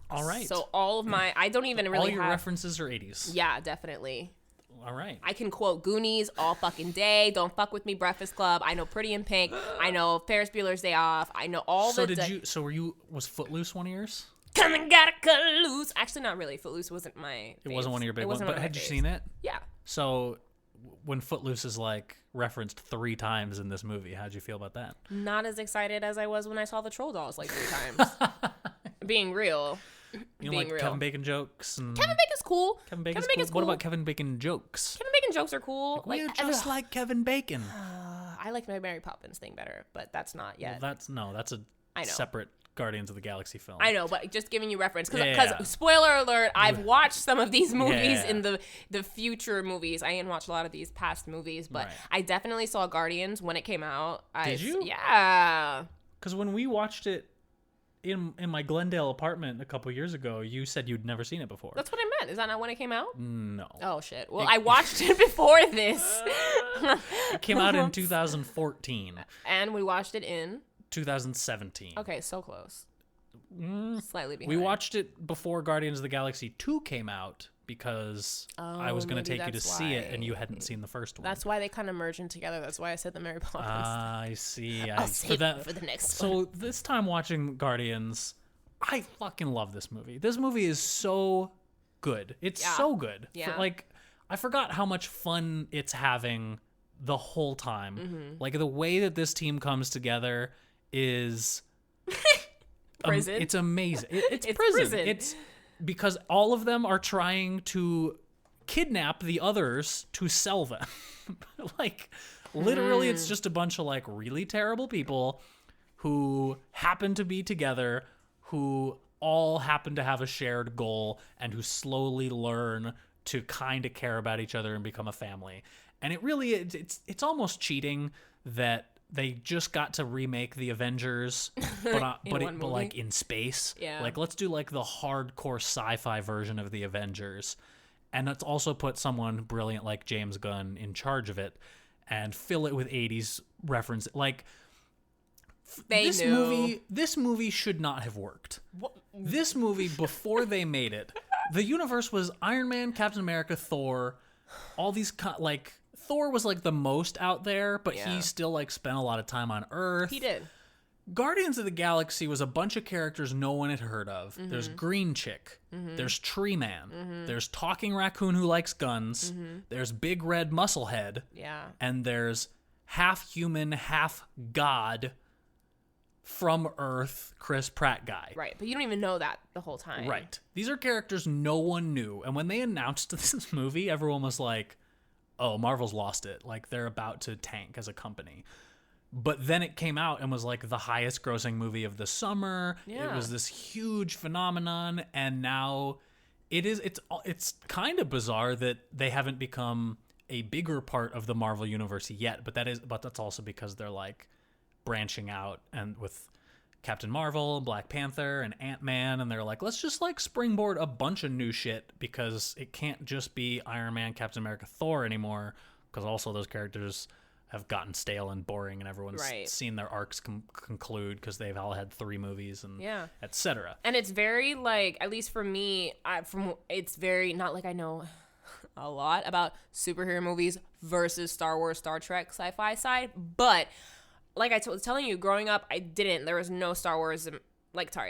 [SPEAKER 1] All right.
[SPEAKER 2] So all of my, I don't even really
[SPEAKER 1] all your references are 80s.
[SPEAKER 2] Yeah, definitely.
[SPEAKER 1] All right.
[SPEAKER 2] I can quote Goonies all fucking day. Don't fuck with me, Breakfast Club. I know Pretty in Pink. I know Ferris Bueller's Day Off. I know all the.
[SPEAKER 1] Was Footloose one of yours?
[SPEAKER 2] Come and gotta cut loose. Actually, not really. Footloose wasn't my.
[SPEAKER 1] It wasn't one of your big ones. But had you seen it?
[SPEAKER 2] Yeah.
[SPEAKER 1] So when Footloose is like referenced 3 times in this movie. How'd you feel about that?
[SPEAKER 2] Not as excited as I was when I saw the troll dolls like 3 times. Being real.
[SPEAKER 1] You know, like
[SPEAKER 2] real.
[SPEAKER 1] Kevin Bacon jokes. And
[SPEAKER 2] Kevin Bacon's cool.
[SPEAKER 1] Kevin Bacon's cool. What about Kevin Bacon jokes?
[SPEAKER 2] Kevin Bacon jokes are cool.
[SPEAKER 1] We're just like Kevin Bacon.
[SPEAKER 2] I like my Mary Poppins thing better, but that's not yet.
[SPEAKER 1] Well, that's a separate Guardians of the Galaxy film.
[SPEAKER 2] I know, but just giving you reference because spoiler alert, I've watched some of these movies in the future movies. I didn't watch a lot of these past movies, but I definitely saw Guardians when it came out.
[SPEAKER 1] Did you?
[SPEAKER 2] Yeah.
[SPEAKER 1] Because when we watched it in my Glendale apartment a couple years ago, you said you'd never seen it before.
[SPEAKER 2] That's what I meant. Is that not when it came out?
[SPEAKER 1] No.
[SPEAKER 2] Oh shit. Well, I watched it before this.
[SPEAKER 1] It came out in 2014.
[SPEAKER 2] And we watched it in
[SPEAKER 1] 2017.
[SPEAKER 2] Okay, so close. Slightly behind.
[SPEAKER 1] We watched it before Guardians of the Galaxy 2 came out because I was going to take you to see it and you hadn't seen the first one.
[SPEAKER 2] That's why they kind of merged in together. That's why I said the Mary Poppins.
[SPEAKER 1] I see.
[SPEAKER 2] I'll save it for the next one.
[SPEAKER 1] So this time watching Guardians, I fucking love this movie. This movie is so good. It's so good.
[SPEAKER 2] Yeah.
[SPEAKER 1] I forgot how much fun it's having the whole time. Like the way that this team comes together is
[SPEAKER 2] prison.
[SPEAKER 1] It's amazing. It's prison. It's because all of them are trying to kidnap the others to sell them. Literally it's just a bunch of really terrible people who happen to be together, who all happen to have a shared goal, and who slowly learn to kind of care about each other and become a family. And it really it's almost cheating that they just got to remake the Avengers, but in space.
[SPEAKER 2] Yeah.
[SPEAKER 1] Let's do the hardcore sci-fi version of the Avengers, and let's also put someone brilliant like James Gunn in charge of it, and fill it with 80s reference. This movie should not have worked.
[SPEAKER 2] What?
[SPEAKER 1] This movie, before they made it, the universe was Iron Man, Captain America, Thor, all these Thor was the most out there, but he still spent a lot of time on Earth.
[SPEAKER 2] He did.
[SPEAKER 1] Guardians of the Galaxy was a bunch of characters no one had heard of. There's Green Chick. There's Tree Man. There's Talking Raccoon who likes guns. There's Big Red Musclehead.
[SPEAKER 2] Yeah.
[SPEAKER 1] And there's half human, half god from Earth, Chris Pratt guy.
[SPEAKER 2] Right, but you don't even know that the whole time.
[SPEAKER 1] Right. These are characters no one knew. And when they announced this movie, everyone was like, oh, Marvel's lost it. They're about to tank as a company. But then it came out and was the highest grossing movie of the summer.
[SPEAKER 2] Yeah.
[SPEAKER 1] It was this huge phenomenon, and now it's kind of bizarre that they haven't become a bigger part of the Marvel universe yet, but that's also because they're branching out and with Captain Marvel, Black Panther, and Ant-Man, and they're let's just springboard a bunch of new shit because it can't just be Iron Man, Captain America, Thor anymore, because also those characters have gotten stale and boring, and everyone's seen their arcs conclude because they've all had 3 movies and etc.
[SPEAKER 2] And it's very at least for me, it's very not I know a lot about superhero movies versus Star Wars, Star Trek, sci-fi side, but like I was telling you, growing up, there was no Star Wars,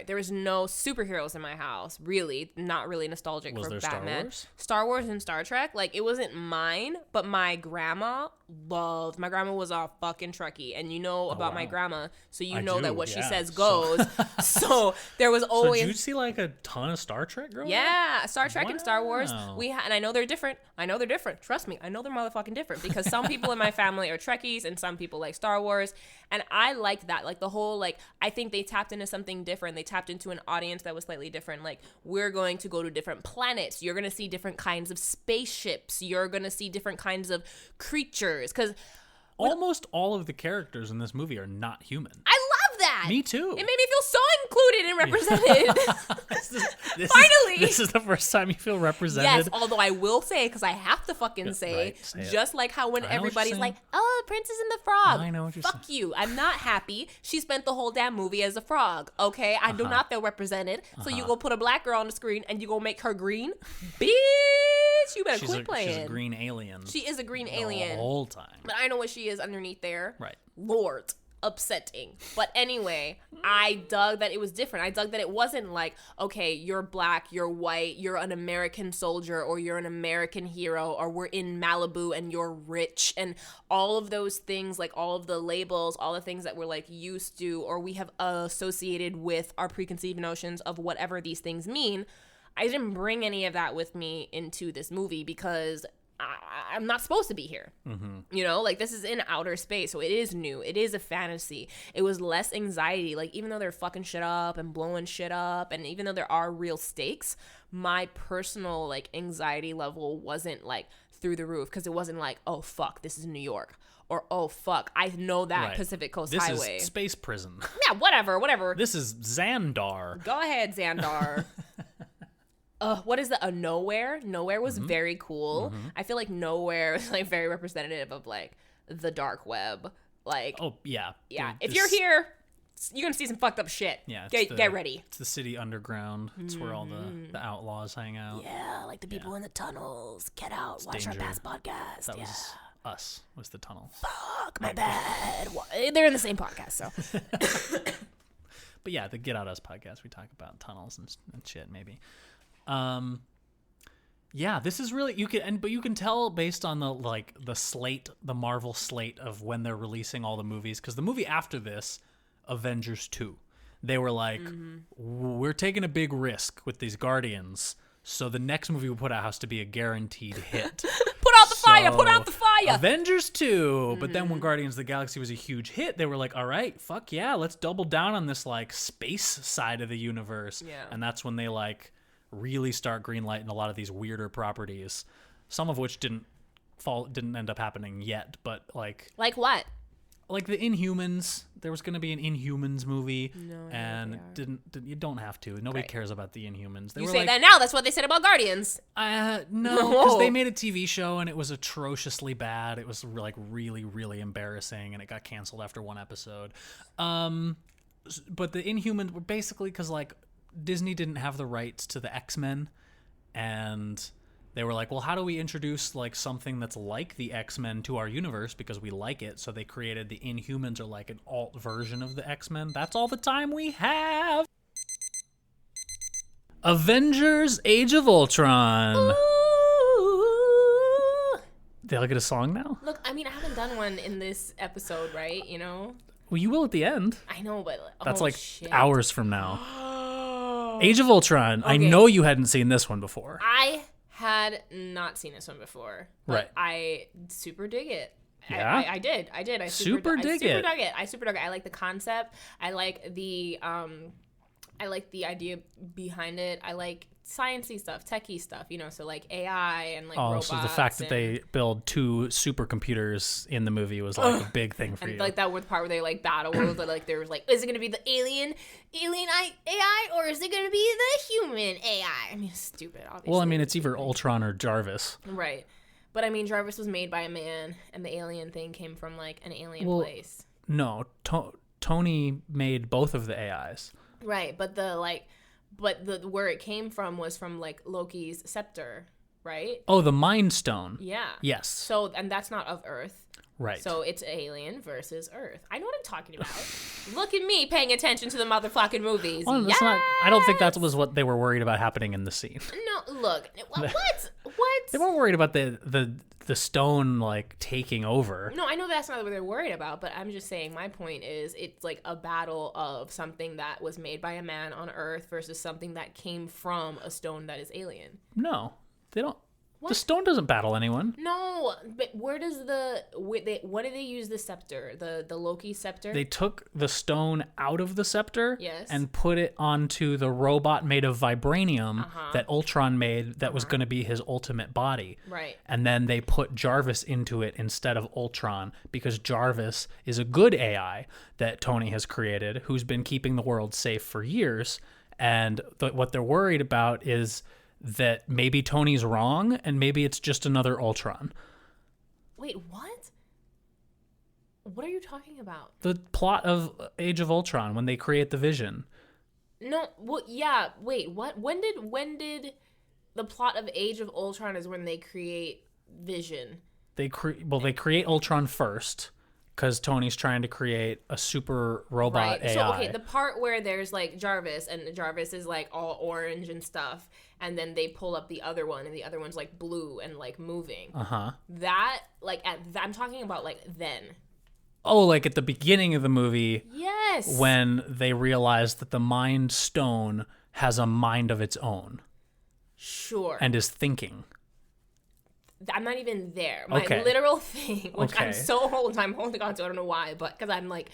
[SPEAKER 2] there was no superheroes in my house, really. Not really nostalgic for Batman. Star Wars and Star Trek, it wasn't mine, but my grandma was a fucking Trekkie, and you know about my grandma, so that what she says goes. So there was always...
[SPEAKER 1] So did you see a ton of Star Trek growing up?
[SPEAKER 2] Yeah, Star Trek and Star Wars. And I know they're different. Trust me, I know they're motherfucking different, because some people in my family are Trekkies and some people like Star Wars, and I liked that. The whole, I think they tapped into something different. They tapped into an audience that was slightly different. We're going to go to different planets. You're going to see different kinds of spaceships. You're going to see different kinds of creatures. Because
[SPEAKER 1] almost all of the characters in this movie are not human.
[SPEAKER 2] I love that.
[SPEAKER 1] Me too.
[SPEAKER 2] It made me feel so included and represented. Finally.
[SPEAKER 1] This is the first time you feel represented.
[SPEAKER 2] Yes, although I will say, because I have to fucking say just like how when everybody's oh, Princess and the Frog.
[SPEAKER 1] I know what you're
[SPEAKER 2] saying. Fuck you. I'm not happy. She spent the whole damn movie as a frog. Okay? I do not feel represented. So you go put a black girl on the screen and you go make her green? Bitch, you better quit playing.
[SPEAKER 1] She's a green alien.
[SPEAKER 2] She is a green alien.
[SPEAKER 1] The whole time.
[SPEAKER 2] But I know what she is underneath there.
[SPEAKER 1] Right.
[SPEAKER 2] Lord upsetting. But anyway, I dug that it was different. I dug that it wasn't like, okay, you're black, you're white, you're an American soldier, or you're an American hero, or we're in Malibu and you're rich, and all of those things, like all of the labels, all the things that we're like used to, or we have associated with our preconceived notions of whatever these things mean. I didn't bring any of that with me into this movie because I'm not supposed to be here. You know, like this is in outer space, so it is new. It is a fantasy. It was less anxiety. Like even though they're fucking shit up and blowing shit up, and even though there are real stakes, my personal like anxiety level wasn't like through the roof, because it wasn't like, oh fuck, this is New York, or oh fuck, I know that Pacific Coast Highway.
[SPEAKER 1] This is space prison.
[SPEAKER 2] Yeah, whatever.
[SPEAKER 1] This is Xandar.
[SPEAKER 2] Go ahead, Xandar. What is the Nowhere? Nowhere was very cool. I feel like Nowhere was like very representative of like the dark web. Like,
[SPEAKER 1] oh yeah.
[SPEAKER 2] If you're here, you're gonna see some fucked up shit.
[SPEAKER 1] Yeah,
[SPEAKER 2] get ready.
[SPEAKER 1] It's the city underground. It's where all the outlaws hang out.
[SPEAKER 2] Yeah, like the people in the tunnels. Get out. Watch
[SPEAKER 1] danger.
[SPEAKER 2] our past podcast.
[SPEAKER 1] That was us. Was the tunnel?
[SPEAKER 2] Fuck, my bad. They're in the same podcast, so.
[SPEAKER 1] But yeah, the Get Out Us podcast, we talk about tunnels and shit, maybe. Yeah, this is really, but you can tell based on the slate, the Marvel slate of when they're releasing all the movies, because the movie after this, Avengers 2, they were like, we're taking a big risk with these Guardians, so the next movie we put out has to be a guaranteed hit.
[SPEAKER 2] Put out the fire.
[SPEAKER 1] Avengers 2. But then when Guardians of the Galaxy was a huge hit, they were like, all right, fuck yeah, let's double down on this like space side of the universe.
[SPEAKER 2] Yeah.
[SPEAKER 1] And that's when they like really start greenlighting a lot of these weirder properties, some of which didn't end up happening yet, but like
[SPEAKER 2] what?
[SPEAKER 1] Like the Inhumans, there was going to be an Inhumans movie,
[SPEAKER 2] No,
[SPEAKER 1] and you don't have to. Nobody
[SPEAKER 2] Great.
[SPEAKER 1] cares about the Inhumans. They
[SPEAKER 2] You
[SPEAKER 1] were
[SPEAKER 2] say
[SPEAKER 1] like,
[SPEAKER 2] that now. That's what they said about Guardians.
[SPEAKER 1] no, because they made a TV show and it was atrociously bad. It was like really, really embarrassing, and it got canceled after one episode. But the Inhumans were basically because like Disney didn't have the rights to the X-Men, and they were like, well, how do we introduce like something that's like the X-Men to our universe because we like it? So they created the Inhumans, or like an alt version of the X-Men. That's all the time we have. Avengers Age of Ultron.
[SPEAKER 2] Ooh.
[SPEAKER 1] Did I get a song now?
[SPEAKER 2] Look, I mean, I haven't done one in this episode, right? You know?
[SPEAKER 1] Well, you will at the end.
[SPEAKER 2] I know, but
[SPEAKER 1] That's like
[SPEAKER 2] shit.
[SPEAKER 1] hours from now. Age of Ultron. Okay. I know you hadn't seen this one before.
[SPEAKER 2] I had not seen this one before, but
[SPEAKER 1] right.
[SPEAKER 2] I super dig it.
[SPEAKER 1] Yeah?
[SPEAKER 2] I did. I
[SPEAKER 1] super dug it.
[SPEAKER 2] I super dug it. I like the concept. I like the idea behind it. I like sciencey stuff, techie stuff, you know, so like AI and like robots.
[SPEAKER 1] So the fact that they build 2 supercomputers in the movie was like a big thing for you.
[SPEAKER 2] Like that part where they like battle, where like there was like, is it gonna be the alien AI, or is it gonna be the human AI? I mean, it's stupid, obviously.
[SPEAKER 1] Well, I mean, it's either Ultron or Jarvis.
[SPEAKER 2] Right. But I mean, Jarvis was made by a man, and the alien thing came from like an alien place.
[SPEAKER 1] No, Tony made both of the AIs.
[SPEAKER 2] Right, but where it came from was from like Loki's scepter, right?
[SPEAKER 1] Oh, the Mind Stone.
[SPEAKER 2] Yeah.
[SPEAKER 1] Yes.
[SPEAKER 2] So, and that's not of Earth.
[SPEAKER 1] Right.
[SPEAKER 2] So it's alien versus Earth. I know what I'm talking about. Look at me paying attention to the motherfucking movies.
[SPEAKER 1] Well, that's not, I don't think that was what they were worried about happening in the scene.
[SPEAKER 2] No, look. What?
[SPEAKER 1] They weren't worried about the stone like taking over.
[SPEAKER 2] No, I know that's not what they're worried about, but I'm just saying my point is it's like a battle of something that was made by a man on Earth versus something that came from a stone that is alien.
[SPEAKER 1] No, they don't.
[SPEAKER 2] What?
[SPEAKER 1] The stone doesn't battle anyone.
[SPEAKER 2] No, but what did they use the scepter? The Loki scepter?
[SPEAKER 1] They took the stone out of the scepter,
[SPEAKER 2] yes,
[SPEAKER 1] and put it onto the robot made of vibranium that Ultron made that was going to be his ultimate body.
[SPEAKER 2] Right.
[SPEAKER 1] And then they put Jarvis into it instead of Ultron, because Jarvis is a good AI that Tony has created who's been keeping the world safe for years. And what they're worried about is that maybe Tony's wrong and maybe it's just another Ultron.
[SPEAKER 2] Wait, what? What are you talking about?
[SPEAKER 1] The plot of Age of Ultron, when they create the Vision.
[SPEAKER 2] No, well, yeah, wait, what? When did the plot of Age of Ultron is when they create Vision?
[SPEAKER 1] They create Ultron first, because Tony's trying to create a super robot AI.
[SPEAKER 2] So, okay, the part where there's, like, Jarvis, and Jarvis is, like, all orange and stuff, and then they pull up the other one, and the other one's, like, blue and, like, moving.
[SPEAKER 1] Uh-huh.
[SPEAKER 2] That, like, I'm talking about, like, then.
[SPEAKER 1] Oh, like at the beginning of the movie.
[SPEAKER 2] Yes.
[SPEAKER 1] When they realize that the Mind Stone has a mind of its own.
[SPEAKER 2] Sure.
[SPEAKER 1] And is thinking.
[SPEAKER 2] I'm not even there. My literal thing, which I'm holding on to, I don't know why, but because I'm like,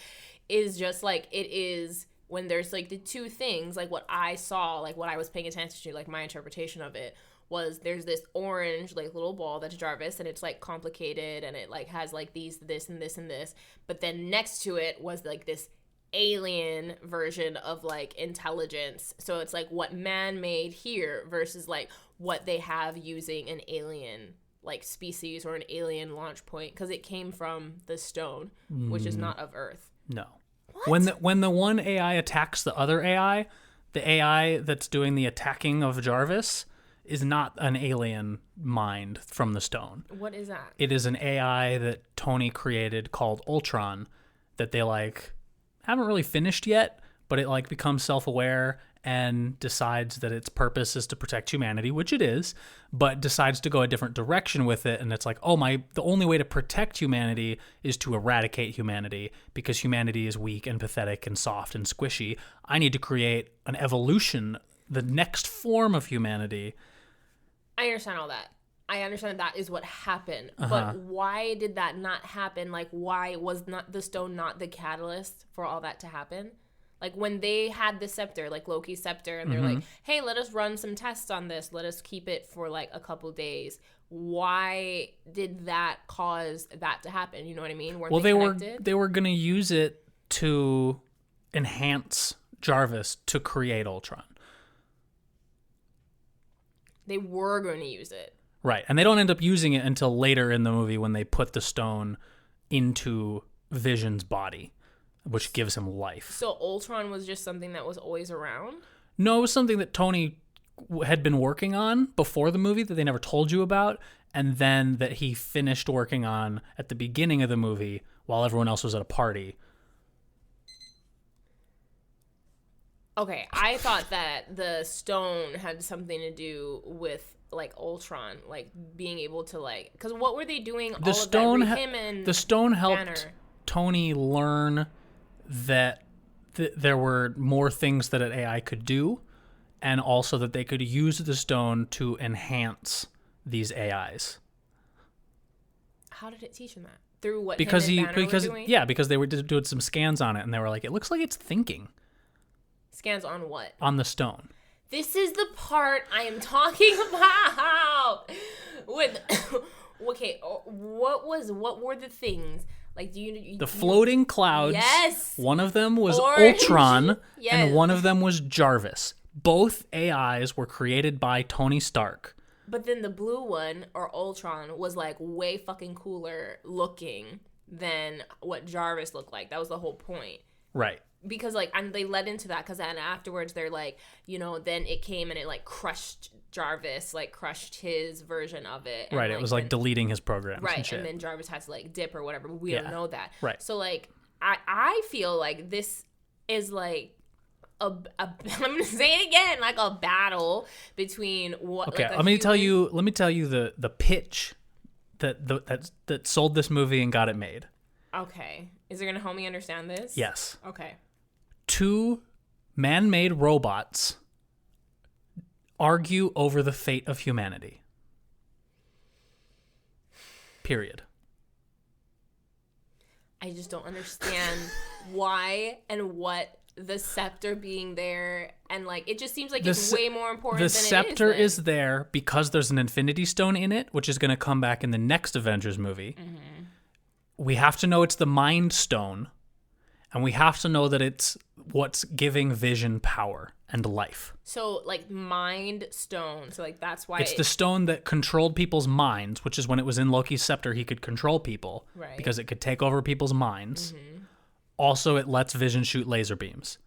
[SPEAKER 2] is just like, it is when there's like the two things, like what I saw, like what I was paying attention to, like my interpretation of it was there's this orange like little ball that's Jarvis, and it's like complicated, and it like has like this and this and this, but then next to it was like this alien version of like intelligence. So it's like what man made here versus like what they have using an alien like species or an alien launch point, because it came from the stone, which is not of Earth.
[SPEAKER 1] No.
[SPEAKER 2] What?
[SPEAKER 1] When the one AI attacks the other AI, the AI that's doing the attacking of Jarvis is not an alien mind from the stone.
[SPEAKER 2] What is that?
[SPEAKER 1] It is an AI that Tony created called Ultron that they like haven't really finished yet, but it like becomes self-aware and decides that its purpose is to protect humanity, which it is, but decides to go a different direction with it. And it's like, the only way to protect humanity is to eradicate humanity, because humanity is weak and pathetic and soft and squishy. I need to create an evolution, the next form of humanity.
[SPEAKER 2] I understand all that. I understand that is what happened, but why did that not happen? Like, why was not the stone not the catalyst for all that to happen? Like, when they had the scepter, like Loki's scepter, and they're like, hey, let us run some tests on this. Let us keep it for, like, a couple days. Why did that cause that to happen? You know what I mean? Weren't they connected?
[SPEAKER 1] They were going to use it to enhance Jarvis to create Ultron.
[SPEAKER 2] They were going to use it.
[SPEAKER 1] Right. And they don't end up using it until later in the movie when they put the stone into Vision's body, which gives him life.
[SPEAKER 2] So Ultron was just something that was always around?
[SPEAKER 1] No, it was something that Tony had been working on before the movie that they never told you about, and then that he finished working on at the beginning of the movie while everyone else was at a party.
[SPEAKER 2] Okay, I thought that the stone had something to do with like Ultron, like being able to like, because what were they doing?
[SPEAKER 1] The stone helped
[SPEAKER 2] Banner.
[SPEAKER 1] Tony learn that there were more things that an AI could do, and also that they could use the stone to enhance these AIs.
[SPEAKER 2] How did it teach him that? Through what?
[SPEAKER 1] Because
[SPEAKER 2] him and Banner were doing?
[SPEAKER 1] Yeah, because they were doing some scans on it, and they were like, it looks like it's thinking.
[SPEAKER 2] Scans on what?
[SPEAKER 1] On the stone.
[SPEAKER 2] This is the part I am talking about. With okay, what were the things? Like,
[SPEAKER 1] the floating clouds?
[SPEAKER 2] Yes.
[SPEAKER 1] One of them was
[SPEAKER 2] Orange.
[SPEAKER 1] Ultron,
[SPEAKER 2] Yes.
[SPEAKER 1] and one of them was Jarvis. Both AIs were created by Tony Stark.
[SPEAKER 2] But then the blue one, or Ultron, was like way fucking cooler looking than what Jarvis looked like. That was the whole point.
[SPEAKER 1] Right.
[SPEAKER 2] Because, like, and they led into that, because then afterwards they're like, you know, then it came and it, like, crushed Jarvis, like, crushed his version of it. And,
[SPEAKER 1] right, it was, like, deleting his programs
[SPEAKER 2] right,
[SPEAKER 1] and shit.
[SPEAKER 2] And then Jarvis has to, like, dip or whatever, but we don't know that.
[SPEAKER 1] Right.
[SPEAKER 2] So, like, I feel like this is, like, I'm going to say it again, like, a battle between what,
[SPEAKER 1] okay,
[SPEAKER 2] like,
[SPEAKER 1] let me tell you the pitch that sold this movie and got it made.
[SPEAKER 2] Okay. Is it going to help me understand this?
[SPEAKER 1] Yes.
[SPEAKER 2] Okay.
[SPEAKER 1] Two man-made robots argue over the fate of humanity. Period.
[SPEAKER 2] I just don't understand why and what the scepter being there, and like it just seems like it's way more important than it is.
[SPEAKER 1] The scepter is there because there's an Infinity Stone in it, which is going to come back in the next Avengers movie. Mm-hmm. We have to know it's the Mind Stone, and we have to know that it's what's giving Vision power and life.
[SPEAKER 2] So, like, Mind Stone. So, like, that's why
[SPEAKER 1] it's the stone that controlled people's minds, which is when it was in Loki's scepter, he could control people.
[SPEAKER 2] Right.
[SPEAKER 1] Because it could take over people's minds. Mm-hmm. Also, it lets Vision shoot laser beams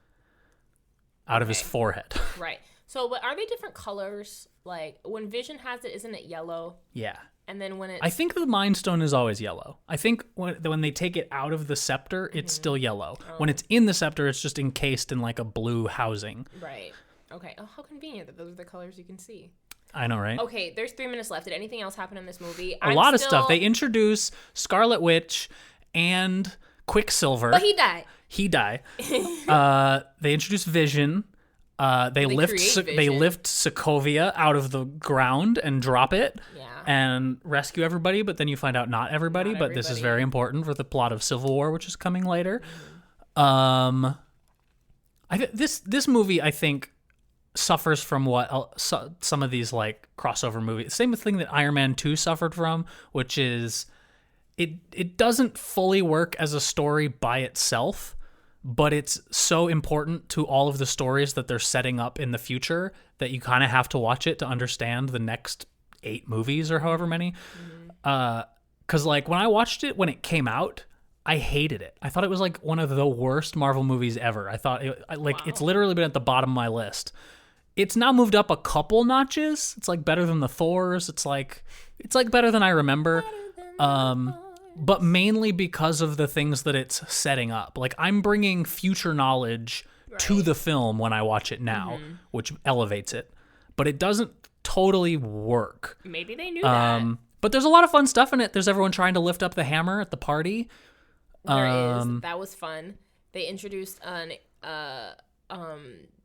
[SPEAKER 1] out of his forehead.
[SPEAKER 2] Right. So, but are they different colors? Like, when Vision has it, isn't it yellow?
[SPEAKER 1] Yeah.
[SPEAKER 2] And then when
[SPEAKER 1] I think the Mind Stone is always yellow. I think when they take it out of the scepter, it's still yellow. Oh. When it's in the scepter, it's just encased in like a blue housing.
[SPEAKER 2] Right. Okay. Oh, how convenient that those are the colors you can see.
[SPEAKER 1] I know, right?
[SPEAKER 2] Okay, there's 3 minutes left. Did anything else happen in this movie?
[SPEAKER 1] A lot of stuff. They introduce Scarlet Witch and Quicksilver.
[SPEAKER 2] But he died.
[SPEAKER 1] They introduce Vision. They lift Sokovia out of the ground and drop it.
[SPEAKER 2] Yeah.
[SPEAKER 1] And rescue everybody, but then you find out not everybody. This is very important for the plot of Civil War, which is coming later. This movie, I think, suffers from what some of these like crossover movies. Same thing that Iron Man 2 suffered from, which is it doesn't fully work as a story by itself, but it's so important to all of the stories that they're setting up in the future that you kind of have to watch it to understand the next 8 movies or however many. Because like when I watched it when it came out, I hated it. I thought it was like one of the worst Marvel movies ever. I thought it's literally been at the bottom of my list. It's now moved up a couple notches. It's like better than the Thors. It's like better than I remember. But mainly because of the things that it's setting up. Like I'm bringing future knowledge to the film when I watch it now, which elevates it. But it doesn't totally work.
[SPEAKER 2] Maybe they knew that.
[SPEAKER 1] But there's a lot of fun stuff in it. There's everyone trying to lift up the hammer at the party.
[SPEAKER 2] There is. That was fun. They introduced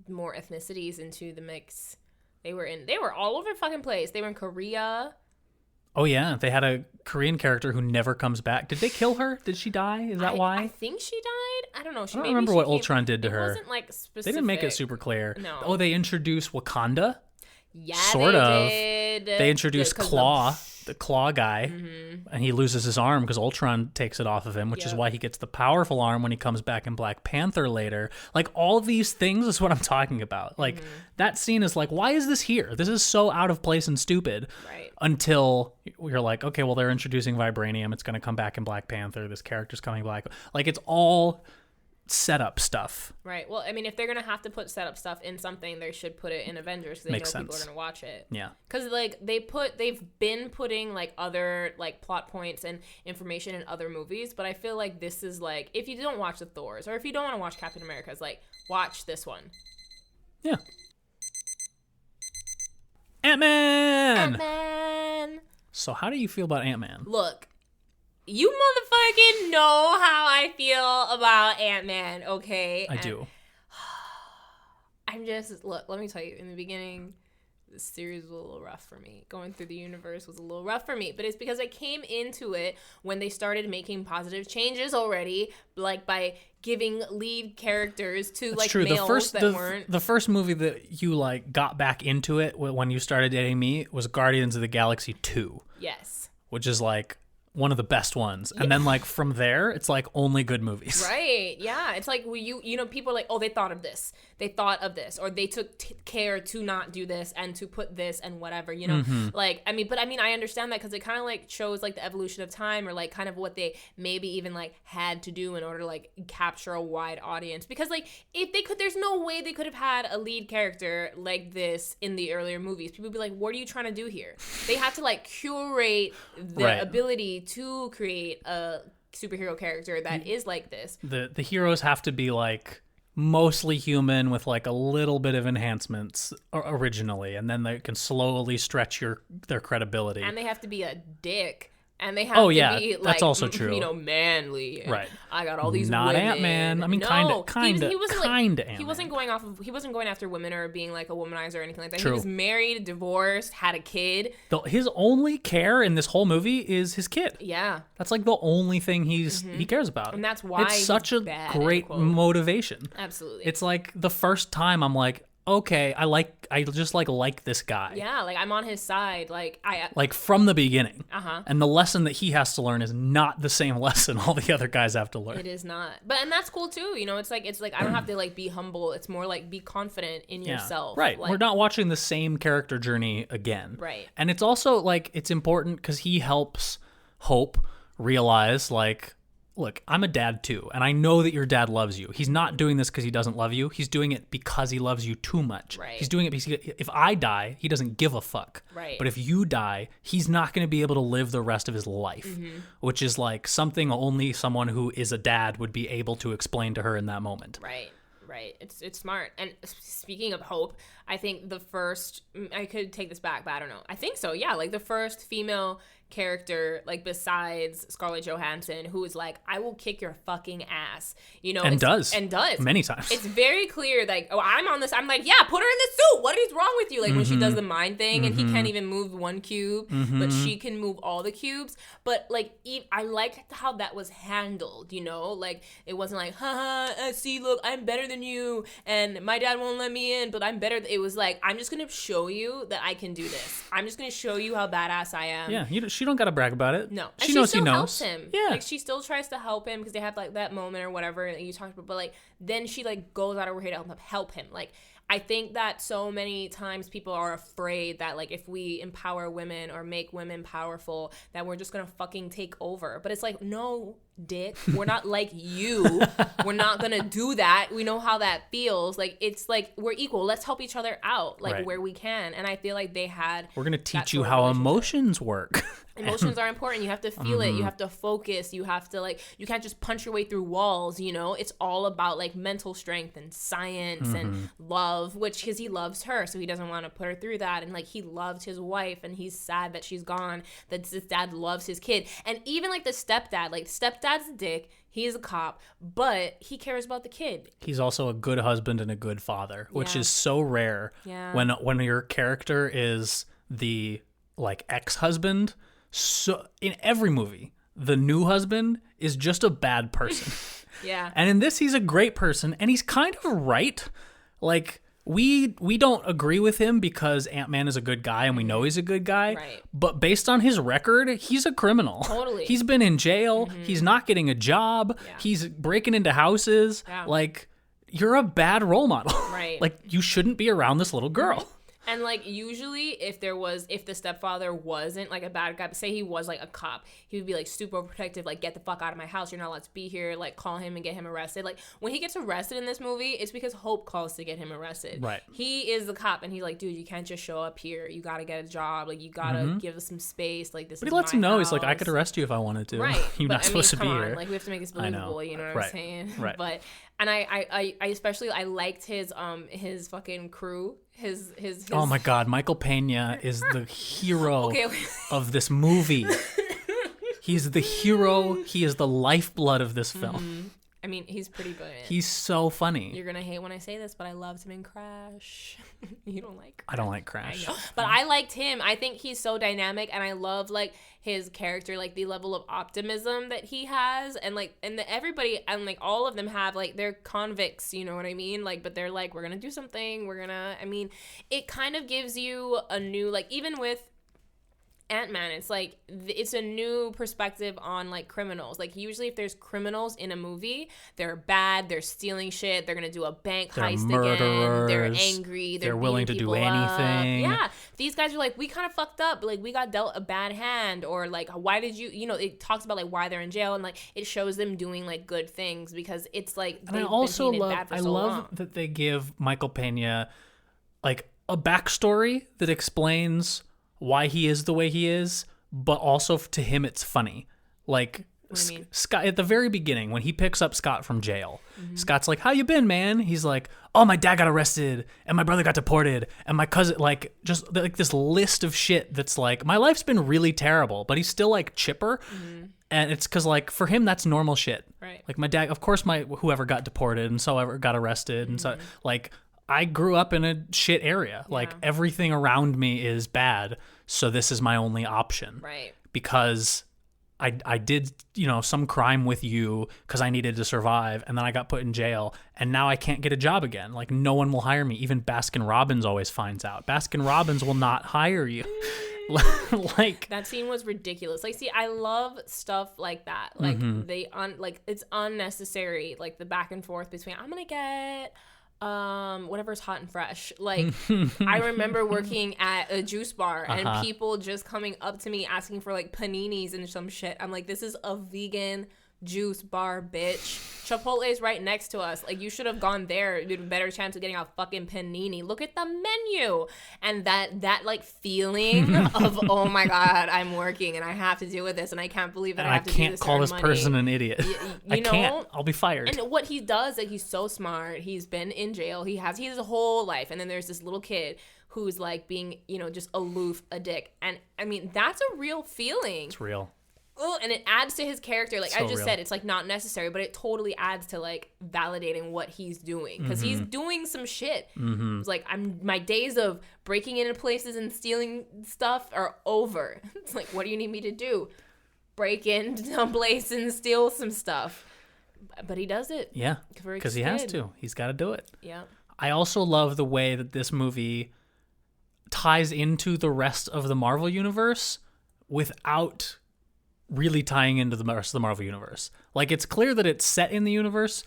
[SPEAKER 2] more ethnicities into the mix. They were all over the fucking place. They were in Korea.
[SPEAKER 1] Oh yeah, they had a Korean character who never comes back. Did they kill her? Did she die? Is that why?
[SPEAKER 2] I think she died. I don't know.
[SPEAKER 1] I don't remember what Ultron did to her.
[SPEAKER 2] It wasn't like specific.
[SPEAKER 1] They didn't make it super clear.
[SPEAKER 2] No.
[SPEAKER 1] Oh, they introduced Wakanda.
[SPEAKER 2] Yeah,
[SPEAKER 1] sort of.
[SPEAKER 2] Did.
[SPEAKER 1] They introduced Claw, the Claw guy, and he loses his arm because Ultron takes it off of him, which is why he gets the powerful arm when he comes back in Black Panther later. Like all these things is what I'm talking about. Like that scene is like, why is this here? This is so out of place and stupid.
[SPEAKER 2] Right.
[SPEAKER 1] Until you're like, okay, well they're introducing Vibranium. It's going to come back in Black Panther. This character's coming back. Like it's all setup stuff.
[SPEAKER 2] Right. Well, I mean, if they're gonna have to put setup stuff in something, they should put it in Avengers because they
[SPEAKER 1] Makes
[SPEAKER 2] know people
[SPEAKER 1] sense.
[SPEAKER 2] are gonna watch it.
[SPEAKER 1] Yeah.
[SPEAKER 2] Because like they've been putting like other like plot points and information in other movies, but I feel like this is like if you don't watch the Thors or if you don't want to watch Captain America's, like watch this one.
[SPEAKER 1] Yeah. Ant-Man.
[SPEAKER 2] Ant-Man.
[SPEAKER 1] So how do you feel about Ant-Man?
[SPEAKER 2] Look. You motherfucking know how I feel about Ant-Man, okay?
[SPEAKER 1] I do.
[SPEAKER 2] I'm just, look, let me tell you, in the beginning, this series was a little rough for me. Going through the universe was a little rough for me, but it's because I came into it when they started making positive changes already, like by giving lead characters to like
[SPEAKER 1] true.
[SPEAKER 2] males that weren't.
[SPEAKER 1] The first movie that you like got back into it when you started dating me was Guardians of the Galaxy 2.
[SPEAKER 2] Yes.
[SPEAKER 1] Which is like one of the best ones. And then like from there, it's like only good movies.
[SPEAKER 2] Right. Yeah. It's like you know, people are like, oh, they thought of this. They thought of this. Or they took care to not do this and to put this and whatever, you know? Like, I mean, I understand that because it kind of like shows like the evolution of time or like kind of what they maybe even like had to do in order to like capture a wide audience. Because like if they could, there's no way they could have had a lead character like this in the earlier movies. People would be like, what are you trying to do here? They have to like curate the ability to create a superhero character that is like this.
[SPEAKER 1] The heroes have to be like mostly human with like a little bit of enhancements originally, and then they can slowly stretch their credibility.
[SPEAKER 2] And they have to be a dick. And they have to be like,
[SPEAKER 1] that's also true.
[SPEAKER 2] You know, manly.
[SPEAKER 1] Right.
[SPEAKER 2] I got all these
[SPEAKER 1] not
[SPEAKER 2] women.
[SPEAKER 1] Ant-Man. I mean, kind of Ant-Man.
[SPEAKER 2] He wasn't going after women or being like a womanizer or anything like that.
[SPEAKER 1] True.
[SPEAKER 2] He was married, divorced, had a kid.
[SPEAKER 1] His only care in this whole movie is his kid.
[SPEAKER 2] Yeah.
[SPEAKER 1] That's like the only thing he cares about.
[SPEAKER 2] And that's why
[SPEAKER 1] it's such a great motivation.
[SPEAKER 2] Absolutely.
[SPEAKER 1] It's like the first time I'm like, okay, I just like this guy.
[SPEAKER 2] Yeah, like I'm on his side. Like
[SPEAKER 1] from the beginning.
[SPEAKER 2] Uh-huh.
[SPEAKER 1] And the lesson that he has to learn is not the same lesson all the other guys have to learn.
[SPEAKER 2] It is not. And that's cool too. You know, it's like I don't have to like be humble. It's more like be confident in yourself.
[SPEAKER 1] Right.
[SPEAKER 2] Like,
[SPEAKER 1] we're not watching the same character journey again.
[SPEAKER 2] Right.
[SPEAKER 1] And it's also like it's important because he helps Hope realize like look, I'm a dad too, and I know that your dad loves you. He's not doing this because he doesn't love you. He's doing it because he loves you too much.
[SPEAKER 2] Right.
[SPEAKER 1] He's doing it because if I die, he doesn't give a fuck.
[SPEAKER 2] Right.
[SPEAKER 1] But if you die, he's not going to be able to live the rest of his life, which is like something only someone who is a dad would be able to explain to her in that moment.
[SPEAKER 2] Right. Right. It's smart. And speaking of hope, I think the first, I could take this back, but I don't know. I think so. Yeah. Like the first female character, like besides Scarlett Johansson, who is like, I will kick your fucking ass, you know,
[SPEAKER 1] and does many times.
[SPEAKER 2] It's very clear, like, oh, I'm on this. I'm like, yeah, put her in the suit. What is wrong with you? Like when she does the mind thing and he can't even move one cube, but she can move all the cubes. But like, I liked how that was handled, you know, like it wasn't like, haha, see, look, I'm better than you, and my dad won't let me in, but I'm better. It was like, I'm just gonna show you that I can do this. I'm just gonna show you how badass I am.
[SPEAKER 1] Yeah, she don't gotta brag about it.
[SPEAKER 2] No,
[SPEAKER 1] she knows he knows.
[SPEAKER 2] Helps him.
[SPEAKER 1] Yeah,
[SPEAKER 2] like she still tries to help him because they have like that moment or whatever that you talked about. But like then she like goes out of her way to help him. Like I think that so many times people are afraid that like if we empower women or make women powerful, that we're just gonna fucking take over. But it's like, no, dick, we're not like you. We're not gonna do that. We know how that feels. Like it's like we're equal. Let's help each other out, like where we can. And I feel like they had.
[SPEAKER 1] We're gonna teach you how emotions work.
[SPEAKER 2] Emotions are important. You have to feel it. You have to focus. You have to like, you can't just punch your way through walls, you know? It's all about like mental strength and science and love, which because he loves her. So he doesn't want to put her through that. And like he loved his wife and he's sad that she's gone, that his dad loves his kid. And even like the stepdad's a dick. He is a cop, but he cares about the kid.
[SPEAKER 1] He's also a good husband and a good father, which is so rare.
[SPEAKER 2] Yeah.
[SPEAKER 1] When your character is the like ex-husband. So in every movie, the new husband is just a bad person.
[SPEAKER 2] Yeah.
[SPEAKER 1] And in this, he's a great person, and he's kind of right. Like we don't agree with him because Ant-Man is a good guy and we know he's a good guy.
[SPEAKER 2] Right.
[SPEAKER 1] But based on his record, he's a criminal.
[SPEAKER 2] Totally.
[SPEAKER 1] He's been in jail. He's not getting a job. Yeah. He's breaking into houses. Yeah. Like, you're a bad role model.
[SPEAKER 2] Right.
[SPEAKER 1] Like, you shouldn't be around this little girl.
[SPEAKER 2] And like usually if the stepfather wasn't like a bad guy, but say he was like a cop, he would be like super protective, like get the fuck out of my house, you're not allowed to be here, like call him and get him arrested. Like when he gets arrested in this movie, it's because Hope calls to get him arrested.
[SPEAKER 1] Right.
[SPEAKER 2] He is the cop and he's like, dude, you can't just show up here, you gotta get a job, like you gotta give us some space, like this
[SPEAKER 1] but
[SPEAKER 2] is
[SPEAKER 1] he lets
[SPEAKER 2] my
[SPEAKER 1] him know
[SPEAKER 2] house.
[SPEAKER 1] He's like, I could arrest you if I wanted to.
[SPEAKER 2] Right.
[SPEAKER 1] You're
[SPEAKER 2] but,
[SPEAKER 1] not supposed to be here.
[SPEAKER 2] Like we have to make this believable, you know what I'm saying?
[SPEAKER 1] Right.
[SPEAKER 2] But and I especially I liked his fucking crew. His
[SPEAKER 1] Oh my God, Michael Pena is the hero of this movie. He's the hero. He is the lifeblood of this film.
[SPEAKER 2] I mean, he's pretty brilliant.
[SPEAKER 1] He's so funny.
[SPEAKER 2] You're gonna hate when I say this, but I loved him in Crash. You don't like Crash.
[SPEAKER 1] I don't like Crash.
[SPEAKER 2] I know. But I liked him. I think he's so dynamic, and I love like his character, like the level of optimism that he has, and like everybody and like all of them have like they're convicts, you know what I mean? Like, but they're like, we're gonna do something. I mean, it kind of gives you a new like even with Ant-Man, it's like it's a new perspective on like criminals. Like usually if there's criminals in a movie, they're bad, they're stealing shit, they're gonna do a bank heist again, they're angry, they're
[SPEAKER 1] willing to do anything.
[SPEAKER 2] Yeah, these guys are like, we kind of fucked up, like we got dealt a bad hand, or like why did you know, it talks about like why they're in jail, and like it shows them doing like good things because it's like
[SPEAKER 1] and I also love that they give Michael Pena like a backstory that explains why he is the way he is, but also to him it's funny. Like Scott at the very beginning when he picks up Scott from jail, Scott's like, "How you been, man?" He's like, "Oh, my dad got arrested and my brother got deported and my cousin," like just like this list of shit that's like, my life's been really terrible, but he's still like chipper. And it's because like for him that's normal shit.
[SPEAKER 2] Right.
[SPEAKER 1] Like my dad, of course, whoever got deported and so ever got arrested and so like. I grew up in a shit area. Yeah. Like everything around me is bad. So this is my only option.
[SPEAKER 2] Right.
[SPEAKER 1] Because I did, you know, some crime with you because I needed to survive. And then I got put in jail. And now I can't get a job again. Like no one will hire me. Even Baskin Robbins always finds out. Baskin Robbins will not hire you. Like
[SPEAKER 2] that scene was ridiculous. Like, see, I love stuff like that. Like like it's unnecessary. Like the back and forth between I'm gonna get whatever's hot and fresh. Like I remember working at a juice bar and people just coming up to me asking for like paninis and some shit. I'm like, this is a vegan juice bar, bitch. Chipotle's right next to us. Like, you should have gone there. You had a better chance of getting a fucking panini. Look at the menu. And that like feeling of, oh my God, I'm working and I have to deal with this and I can't believe that I have to do this.
[SPEAKER 1] I can't call this person an idiot. I can't. I'll be fired.
[SPEAKER 2] And what he does, like, he's so smart. He's been in jail. He has a whole life. And then there's this little kid who's like being, just aloof, a dick. And I mean, that's a real feeling.
[SPEAKER 1] It's real.
[SPEAKER 2] Oh, and it adds to his character. Like,
[SPEAKER 1] so
[SPEAKER 2] I just
[SPEAKER 1] real.
[SPEAKER 2] said, it's like not necessary, but it totally adds to like validating what he's doing, because he's doing some shit. It's like, my days of breaking into places and stealing stuff are over. It's like, what do you need me to do? Break into some place and steal some stuff. But he does it.
[SPEAKER 1] Yeah, because he has to. He's got to do it.
[SPEAKER 2] Yeah.
[SPEAKER 1] I also love the way that this movie ties into the rest of the Marvel universe without really tying into the rest of the Marvel universe. Like, it's clear that it's set in the universe,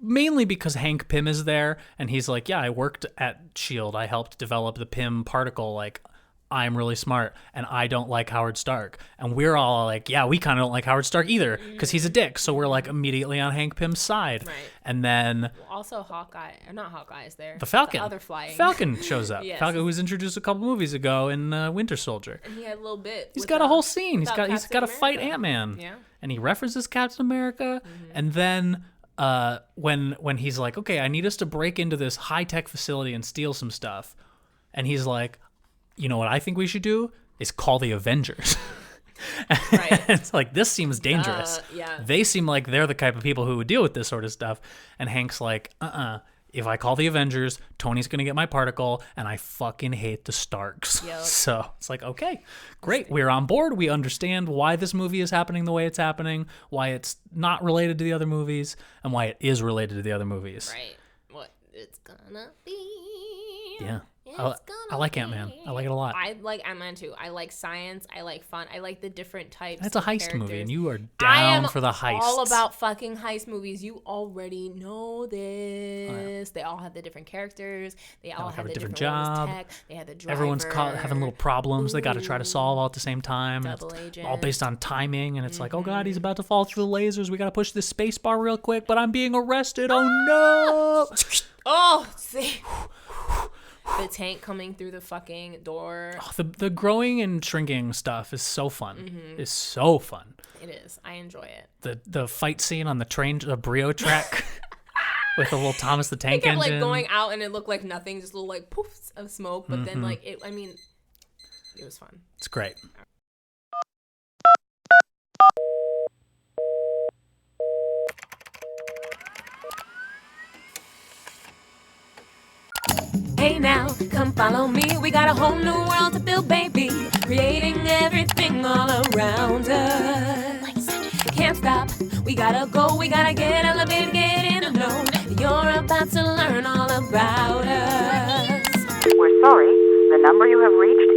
[SPEAKER 1] mainly because Hank Pym is there, and he's like, yeah, I worked at S.H.I.E.L.D. I helped develop the Pym particle. Like, I'm really smart, and I don't like Howard Stark. And we're all like, yeah, we kind of don't like Howard Stark either, because he's a dick. So we're like immediately on Hank Pym's side.
[SPEAKER 2] Right.
[SPEAKER 1] And then
[SPEAKER 2] also Hawkeye, or not Hawkeye, is there.
[SPEAKER 1] The Falcon.
[SPEAKER 2] The other flying.
[SPEAKER 1] Falcon shows up.
[SPEAKER 2] Yes.
[SPEAKER 1] Falcon, who was introduced a couple movies ago in Winter Soldier.
[SPEAKER 2] And he had a little bit.
[SPEAKER 1] He's got a whole scene. He's got to fight
[SPEAKER 2] America.
[SPEAKER 1] Ant-Man.
[SPEAKER 2] Yeah.
[SPEAKER 1] And he references Captain America. And then when he's like, okay, I need us to break into this high-tech facility and steal some stuff. And he's like, you know what I think we should do is call the Avengers. Right. It's like, this seems dangerous.
[SPEAKER 2] Yeah.
[SPEAKER 1] They seem like they're the type of people who would deal with this sort of stuff. And Hank's like, if I call the Avengers, Tony's going to get my particle, and I fucking hate the Starks.
[SPEAKER 2] Yep.
[SPEAKER 1] So it's like, okay, great. We're on board. We understand why this movie is happening the way it's happening, why it's not related to the other movies, and why it is related to the other movies.
[SPEAKER 2] Right. What it's gonna be.
[SPEAKER 1] Yeah. I like Ant-Man. I like it a lot.
[SPEAKER 2] I like Ant-Man too. I like science. I like fun. I like the different types.
[SPEAKER 1] It's a
[SPEAKER 2] of
[SPEAKER 1] heist
[SPEAKER 2] characters.
[SPEAKER 1] movie, and you are down for the heists.
[SPEAKER 2] All about fucking heist movies. You already know this. They all have the different characters. They all have the different job. Tech. They have the driver.
[SPEAKER 1] Everyone's having little problems they got to try to solve all at the same time.
[SPEAKER 2] Double agent.
[SPEAKER 1] All based on timing, and it's like, oh god, he's about to fall through the lasers. We got to push this space bar real quick, but I'm being arrested. Oh no!
[SPEAKER 2] Oh, see. The tank coming through the fucking door.
[SPEAKER 1] Oh, the growing and shrinking stuff is so fun. It's so fun.
[SPEAKER 2] It is. I enjoy it.
[SPEAKER 1] The fight scene on the train, the Brio track, with the little Thomas the Tank
[SPEAKER 2] Engine.
[SPEAKER 1] Engine.
[SPEAKER 2] Like going out and it looked like nothing, just little like poofs of smoke. But then like it was fun.
[SPEAKER 1] It's great.
[SPEAKER 2] Hey now, come follow me. We got a whole new world to build, baby. Creating everything all around us. Can't stop. We gotta go. We gotta get elevated, get in the know. You're about to learn all about us.
[SPEAKER 3] We're sorry. The number you have reached